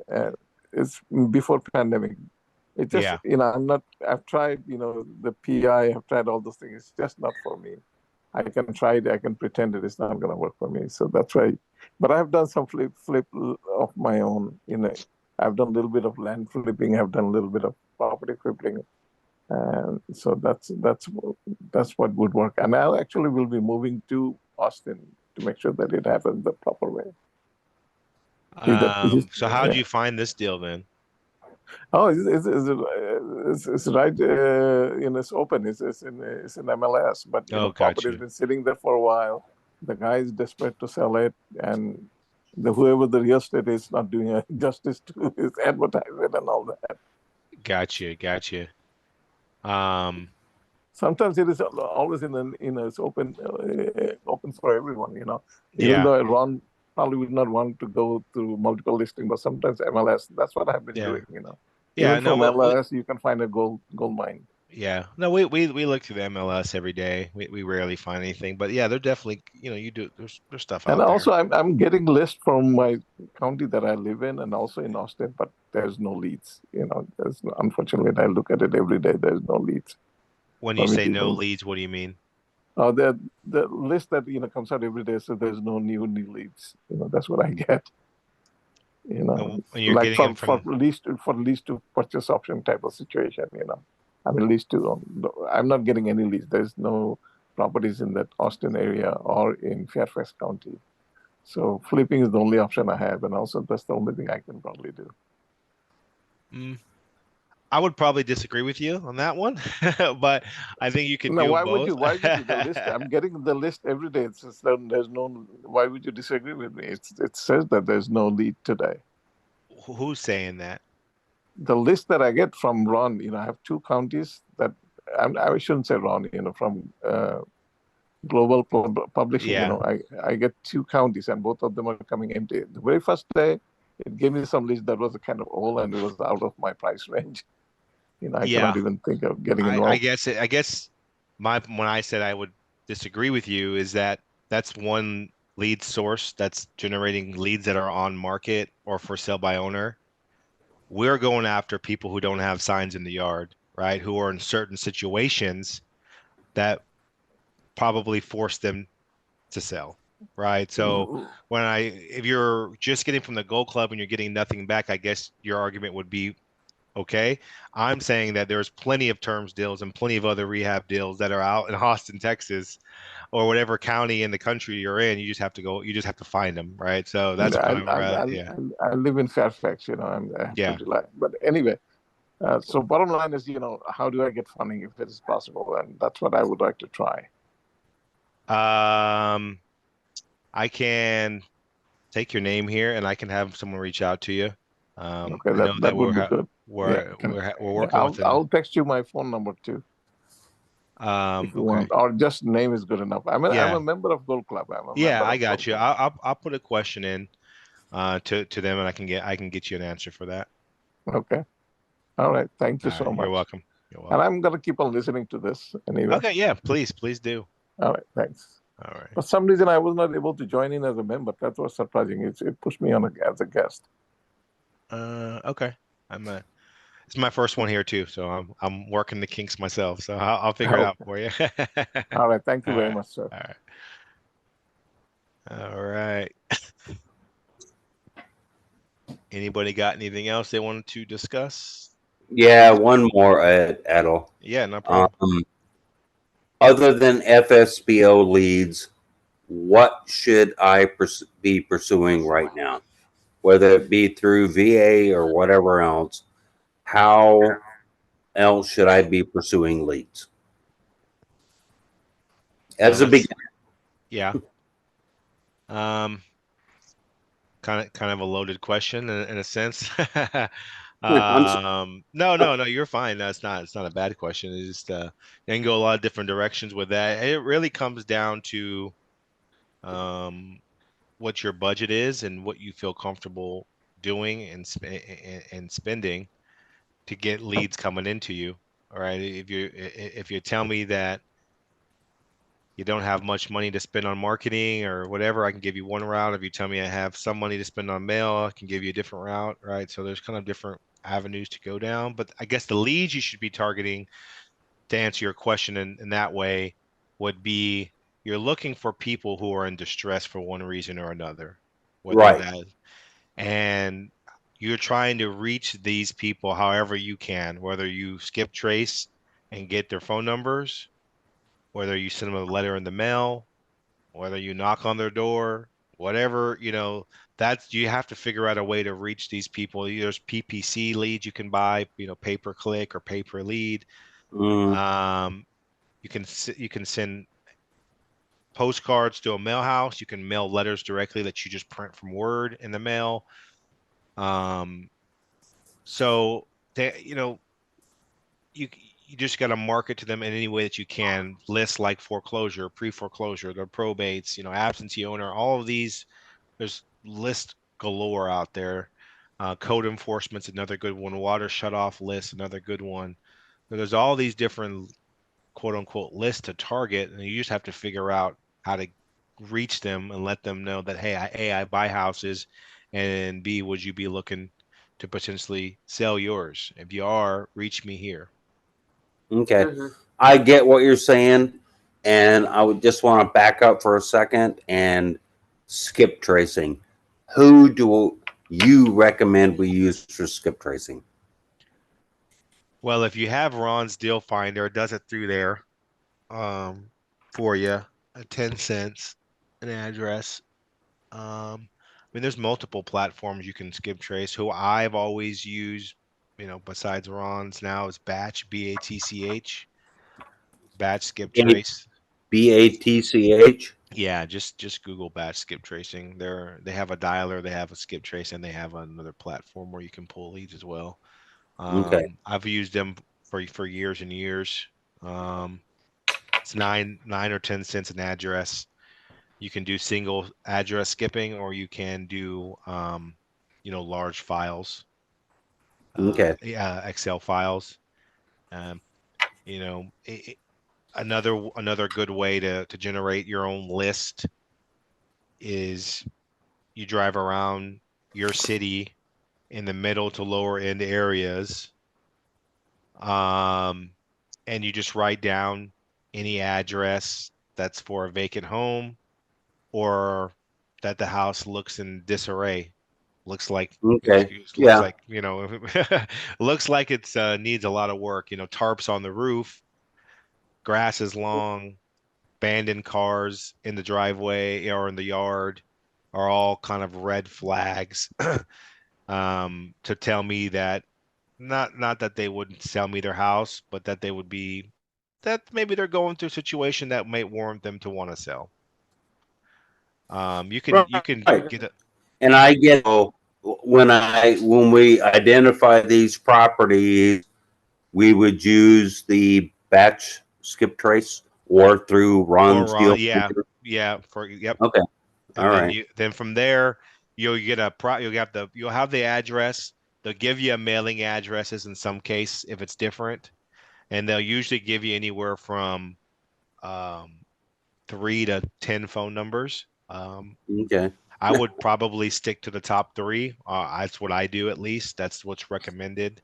it's before pandemic. It just, Yeah. I'm not. I've tried, the PI. I've tried all those things. It's just not for me. I can try it. I can pretend it is not going to work for me. So that's why. But I've done some flip of my own. I've done a little bit of land flipping. I've done a little bit of property flipping, and so that's what would work. And I actually will be moving to Austin to make sure that it happens the proper way. So how did you find this deal then? Oh, it's right. It's open. It's in MLS, but property has been sitting there for a while. The guy is desperate to sell it, and whoever the real estate is not doing justice to his advertisement and all that. Gotcha. Sometimes it is always it's open for everyone. Even though Ron probably would not want to go through multiple listing, but sometimes MLS. That's what I've been doing. Yeah, even from MLS, you can find a gold mine. Yeah, no, we look through the MLS every day. We rarely find anything, but yeah, they're definitely, there's stuff out and there. And also, I'm getting lists from my county that I live in, and also in Austin, but there's no leads. Unfortunately, I look at it every day. There's no leads. When you say no leads, what do you mean? The list that comes out every day, so there's no new leads. That's what I get. And you're like getting for lease to purchase option type of situation. I mean, lease to. I'm not getting any leads. There's no properties in that Austin area or in Fairfax County. So flipping is the only option I have, and also that's the only thing I can probably do. I would probably disagree with you on that one, but I think you could do why both. Would you? Why would you? The list. I'm getting the list every day. It's just, there's no. Why would you disagree with me? It says that there's no lead today. Who's saying that? The list that I get from Ron, I have 2 counties that I shouldn't say Ron, from Global Publishing. Yeah. I get 2 counties, and both of them are coming empty. The very first day, it gave me some list that was kind of old, and it was out of my price range. I cannot even think of getting involved. I guess when I said I would disagree with you is that's one lead source that's generating leads that are on market or for sale by owner. We're going after people who don't have signs in the yard, right? Who are in certain situations that probably force them to sell, right? So if you're just getting from the Gold Club and you're getting nothing back, I guess your argument would be okay. I'm saying that there's plenty of terms deals and plenty of other rehab deals that are out in Austin, Texas, or whatever county in the country you're in. You just have to find them, right? So that's I live in Fairfax, but anyway, so bottom line is, how do I get funding if it is possible? And that's what I would like to try. I can take your name here and I can have someone reach out to you. Okay, that would be good. We're working with them. I'll text you my phone number too. If you want, or just name is good enough. I'm a member of Gold Club. I got you. I'll put a question in to them, and I can get you an answer for that. Okay. All right. Thank you so much. You're welcome. And I'm gonna keep on listening to this anyway. Okay. Yeah. Please do. All right. Thanks. All right. For some reason, I was not able to join in as a member. That was surprising. It pushed me on as a guest. Okay. It's my first one here too, so I'm working the kinks myself. So I'll figure it out for you. All right. Thank you very much, sir. All right. Anybody got anything else they wanted to discuss? Yeah, one more, Adel. Yeah, no problem. Other than FSBO leads, what should I be pursuing right now? Whether it be through VA or whatever else, how else should I be pursuing leads? As a beginner. Yeah. Kind of a loaded question in a sense. No, you're fine. It's not a bad question. It's just you can go a lot of different directions with that. It really comes down to what your budget is and what you feel comfortable doing and spending to get leads coming into you. All right. If you tell me that you don't have much money to spend on marketing or whatever, I can give you one route. If you tell me I have some money to spend on mail, I can give you a different route, right? So there's kind of different avenues to go down. But I guess the leads you should be targeting, to answer your question in that way, would be you're looking for people who are in distress for one reason or another, whether Right. that, and you're trying to reach these people however you can, whether you skip trace and get their phone numbers, whether you send them a letter in the mail, whether you knock on their door, whatever, that's, you have to figure out a way to reach these people. There's PPC leads you can buy, pay per click or pay per lead. Mm, Um, you can send postcards to a mail house. You can mail letters directly that you just print from Word in the mail. So they, you you just got to market to them in any way that you can. Lists like foreclosure, pre-foreclosure, the probates, absentee owner, all of these. There's list galore out there. Code enforcement's another good one. Water shutoff list, another good one. So there's all these different quote unquote lists to target, and you just have to figure out how to reach them and let them know that, hey, I buy houses, and B, would you be looking to potentially sell yours? If you are, reach me here. okay. I get what you're saying. And I would just want to back up for a second and skip tracing. Who do you recommend we use for skip tracing? Well, if you have Ron's Deal Finder, it does it through there for you at 10 cents an address. I mean, there's multiple platforms you can skip trace. Who I've always used, besides Ron's now, is Batch, BATCH, Batch Skip Trace. BATCH? Yeah, just Google Batch Skip Tracing. They have a dialer, they have a skip trace, and they have another platform where you can pull leads as well. Okay. I've used them for years and years. It's 9 or 10 cents an address. You can do single address skipping, or you can do large files, Okay. Excel files. Um, another good way to generate your own list is you drive around your city in the middle to lower end areas, um, and you just write down any address that's for a vacant home, or that the house looks in disarray. Looks like, Okay. looks Yeah. like, looks like it's needs a lot of work. Tarps on the roof, grass is long, abandoned cars in the driveway or in the yard are all kind of red flags to tell me that, not that they wouldn't sell me their house, but that they would be, that maybe they're going through a situation that might warrant them to want to sell. You can Right. get a, And I get when we identify these properties, we would use the batch skip trace or through or Ron's Ron, deal. yeah, Finder. yep. Okay. All And then right. from there you'll have the address. They'll give you a mailing addresses in some case if it's different, and they'll usually give you anywhere from um, 3 to 10 phone numbers. Okay. I would probably stick to the top three. That's what I do, at least. That's what's recommended.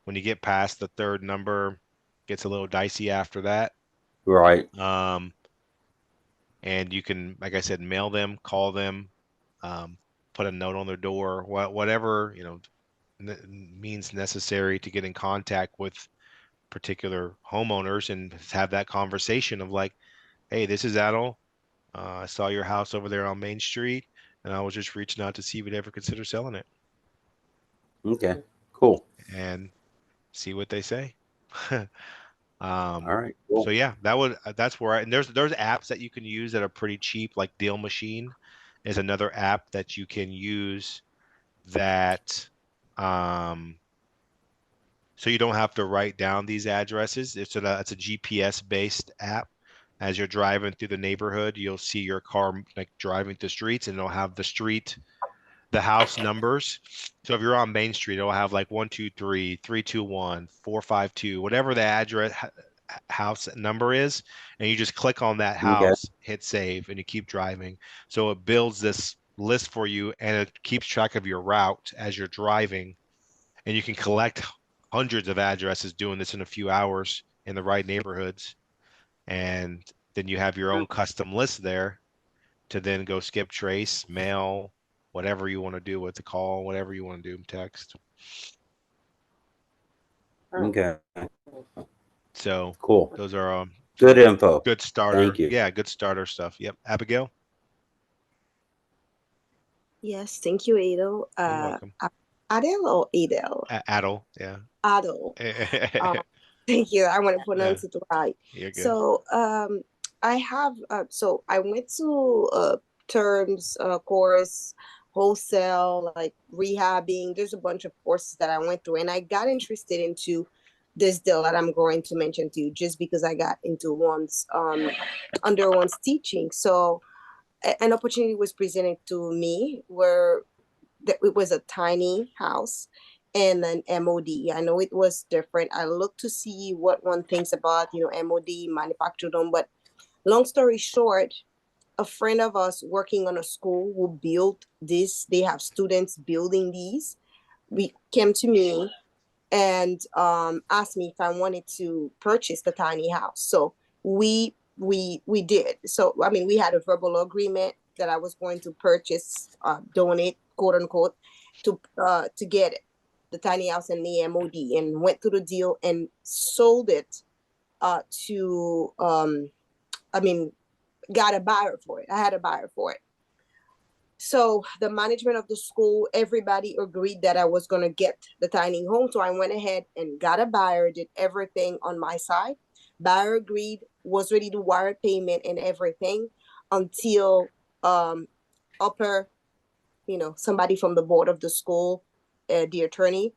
When you get past the third number, gets a little dicey after that. Right. And you can, like I said, mail them, call them, put a note on their door, whatever, means necessary to get in contact with particular homeowners and have that conversation of like, hey, this is Adel. I saw your house over there on Main Street, and I was just reaching out to see if you'd ever consider selling it Okay. Cool. and see what they say. All right. So Cool. yeah, that's where and there's apps that you can use that are pretty cheap, like Deal Machine is another app that you can use that so you don't have to write down these addresses. It's a GPS based app. as you're driving through the neighborhood, you'll see your car like driving through streets, and it'll have the house numbers. So if you're on Main Street, it'll have like 123, 321, 452, whatever the address house number is, and you just click on that Okay. house, hit save, and you keep driving. So it builds this list for you, and it keeps track of your route as you're driving, and you can collect hundreds of addresses doing this in a few hours in the right neighborhoods. And then you have your own custom list there to then go skip trace, mail, whatever you want to do with the call, whatever you want to do, text. Okay. So Cool. those are Good info. good starter. Thank you. Yeah, good starter stuff. Yep. Abigail, Yes, thank you, Adel. you're welcome. Adel or Adel? Adel, yeah. Adel. Thank you. I want to pronounce it right. You're good. So I have so I went to terms course, wholesale, like rehabbing. There's a bunch of courses that I went through, and I got interested into this deal that I'm going to mention to you just because I got into one's under one's teaching. So an opportunity was presented to me where it was a tiny house and an MOD. I know it was different. I looked to see what one thinks about, MOD, manufactured home. But long story short, a friend of us working on a school who built this, they have students building these. We came to me and asked me if I wanted to purchase the tiny house. So we did. So I mean, we had a verbal agreement that I was going to purchase, donate, quote unquote, to get it, the tiny house and the MOD, and went through the deal and sold it to I mean, got a buyer for it. I had a buyer for it. So the management of the school, everybody agreed that I was going to get the tiny home. So I went ahead and got a buyer, did everything on my side. Buyer agreed, was ready to wire payment and everything until upper, somebody from the board of the school, the attorney,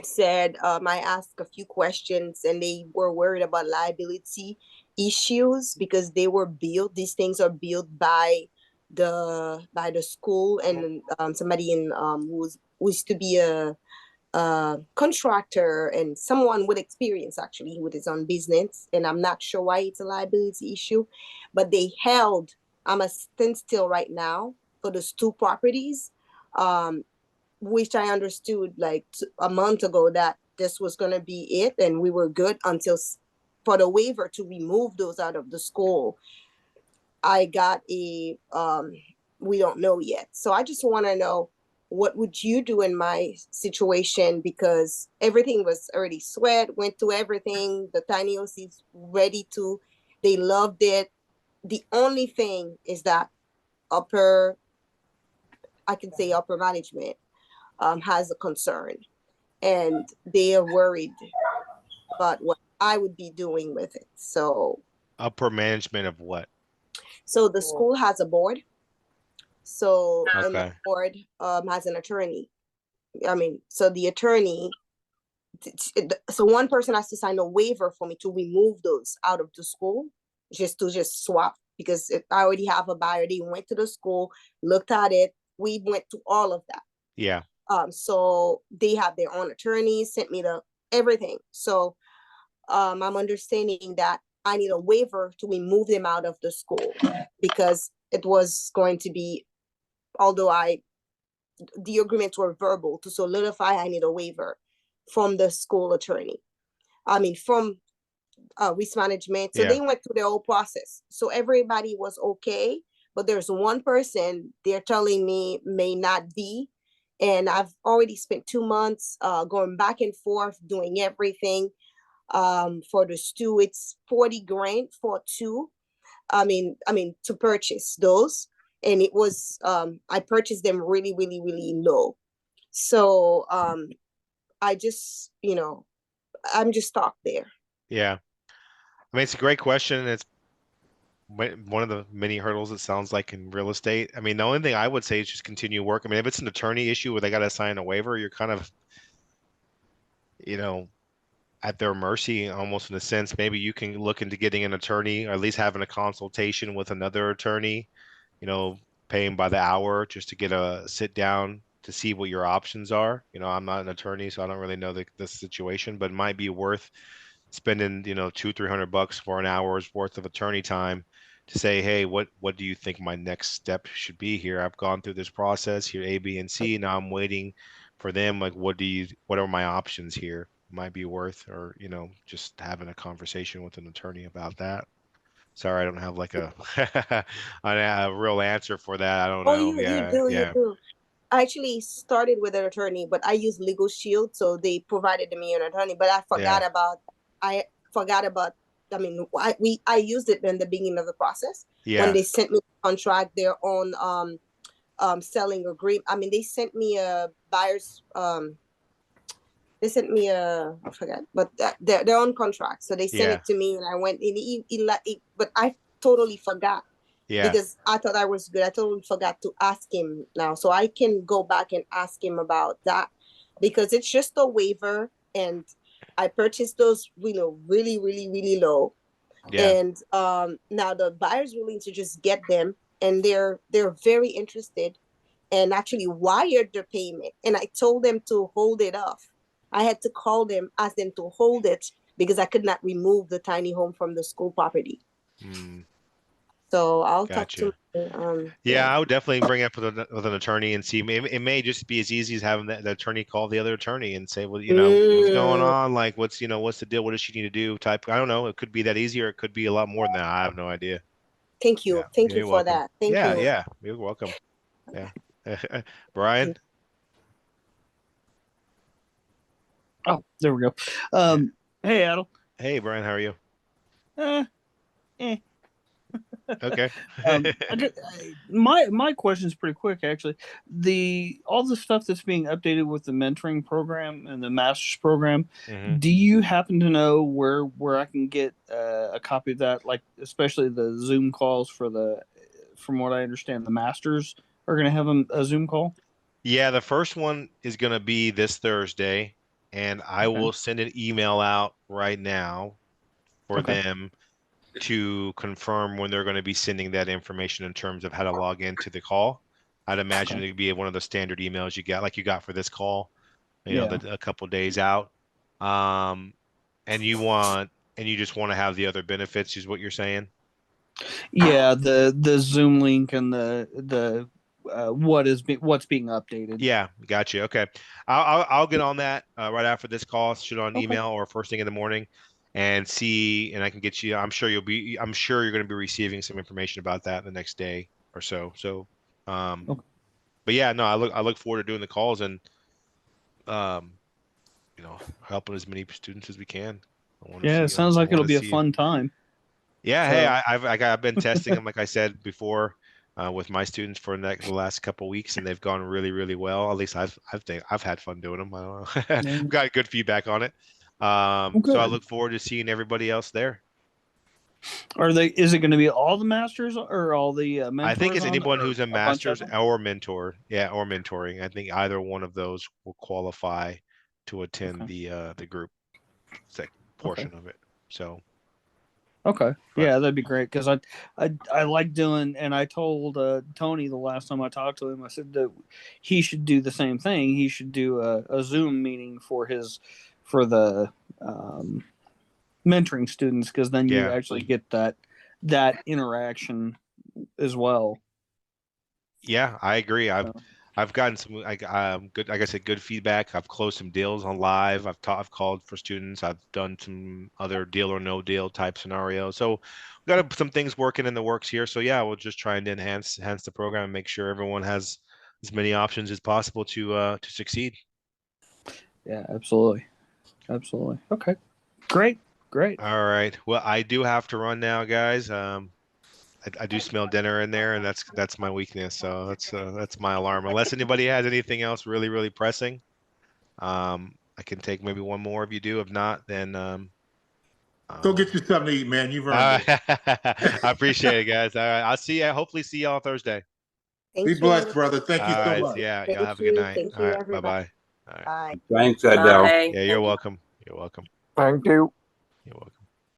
said I asked a few questions and they were worried about liability issues because these things are built by the school, and somebody in who used to be a contractor and someone with experience actually with his own business, and I'm not sure why it's a liability issue, but they held I'm a standstill right now for those two properties, which I understood like a month ago that this was going to be it and we were good until for the waiver to remove those out of the school. I got a we don't know yet. So I just want to know, what would you do in my situation? Because everything was already sweat, went through everything. The tiny OC's ready to, they loved it. The only thing is that upper management has a concern, and they are worried about what I would be doing with it. So upper management of what? So the school has a board. So and the Okay. board has an attorney. I mean, so the attorney, so one person has to sign a waiver for me to remove those out of the school, just to swap, because I already have a buyer. They went to the school, looked at it. We went to all of that. Yeah. So they have their own attorneys, sent me the everything. So I'm understanding that I need a waiver to remove them out of the school, because it was going to be, although the agreements were verbal, to solidify, I need a waiver from the school attorney. I mean, from risk management. So Yeah. they went through the whole process. So everybody was okay, but there's one person they're telling me may not be. And I've already spent 2 months going back and forth, doing everything. For the stew, it's 40 grand for two. I mean, to purchase those. And it was, I purchased them really, really, really low. So I just, I'm just stuck there. Yeah. I mean, it's a great question. It's one of the many hurdles, it sounds like, in real estate. I mean, the only thing I would say is just continue work. I mean, if it's an attorney issue where they got to sign a waiver, you're kind of, at their mercy, almost in a sense. Maybe you can look into getting an attorney, or at least having a consultation with another attorney, paying by the hour just to get a sit down to see what your options are. I'm not an attorney, so I don't really know the situation, but it might be worth spending, $200-300 for an hour's worth of attorney time to say, hey, what do you think my next step should be here? I've gone through this process here, A, B, and C. Now I'm waiting for them. Like, what are my options here? Might be worth, or just having a conversation with an attorney about that. Sorry, I don't have like a a real answer for that. I don't Oh, know. you Yeah, do, you yeah, do. I actually started with an attorney, but I use Legal Shield, so they provided me an attorney. But yeah, I forgot about. I mean, I used it in the beginning of the process when yeah, they sent me the contract, their own selling agreement. I mean, they sent me a buyer's they sent me a I forgot, but their own contract. So they sent yeah, it to me, and I went in. But I totally forgot yeah, because I thought I was good. I totally forgot to ask him now, so I can go back and ask him about that because it's just a waiver, and I purchased those, really, really, really low, yeah. and now the buyer's willing to just get them, and they're very interested and actually wired the payment. And I told them to hold it off. I had to call them, ask them to hold it because I could not remove the tiny home from the school property. Mm, So I'll talk to gotcha. my, Yeah, I would definitely bring it up with an attorney and see. It may just be as easy as having the attorney call the other attorney and say, well, what's going Mm, on? Like, what's the deal? What does she need to do? Type. I don't know. It could be that easy, or it could be a lot more than that. I have no idea. thank you. Yeah, Thank you you're for welcome. that. Thank Yeah, you. yeah, you're welcome. Yeah. Brian. Oh, there we go. Yeah. Hey, Adel. Hey, Brian, how are you? Uh, eh. Okay. My question is pretty quick, actually. All the stuff that's being updated with the mentoring program and the master's program. Mhm. Do you happen to know where I can get a copy of that? Like, especially the Zoom calls from what I understand, the masters are going to have a Zoom call. Yeah, the first one is going to be this Thursday, and I Okay. will send an email out right now for Okay. them to confirm when they're going to be sending that information in terms of how to log into the call. I'd imagine Okay. it'd be one of the standard emails you get, like you got for this call, Yeah. a couple days out. Um, and you just want to have the other benefits, is what you're saying? Yeah. The Zoom link and the what's being updated. Yeah, got you. Okay, I'll get on that right after this call, shoot on Okay. email or first thing in the morning, and see, and I can get you. I'm sure you're going to be receiving some information about that the next day or so. So, Okay. but yeah, no, I look forward to doing the calls and um, helping as many students as we can. I want to Yeah, it see. sounds I like want it'll to be a see. fun time. Yeah, hey, So I've been testing them, like I said before, with my students for the last couple weeks, and they've gone really, really well. At least I've had fun doing them. I don't know. yeah. I've got good feedback on it. Well, So I good. look forward to seeing everybody else there. Is it going to be all the masters or all the I think mentors it's on, anyone or who's a a bunch of master's them? or mentor, yeah, or mentoring. I think either one of those will qualify to attend Okay. the group Okay. portion of it. So, Okay. but Yeah, that'd be great because I like doing, and I told Tony the last time I talked to him, I said that he should do the same thing. He should do a Zoom meeting for the mentoring students because then you yeah. actually get that interaction as well. Yeah, I agree. So, I've gotten some good, like I said, good feedback. I've closed some deals on live. I've called for students. I've done some other deal or no deal type scenarios. So we've got some things working in the works here. So yeah, we'll just try and enhance the program and make sure everyone has as many options as possible to succeed. yeah, absolutely. Okay. Great. All right. Well, I do have to run now, guys. I do smell dinner in there, and that's my weakness. So that's my alarm. Unless anybody has anything else really, really pressing, I can take maybe one more if you do. If not, then Go get you something to eat, man. You've earned it. I appreciate it, guys. All right, I'll see you. Hopefully, see y'all Thursday. Be thank blessed, you. brother. Thank you All so right. much. Yeah. Y'all Thank have a good you. night. Thank All you, right. Bye everybody. bye. All right. Bye. Thanks, Adel. Yeah. You're welcome. You're welcome. Thank you. You're welcome.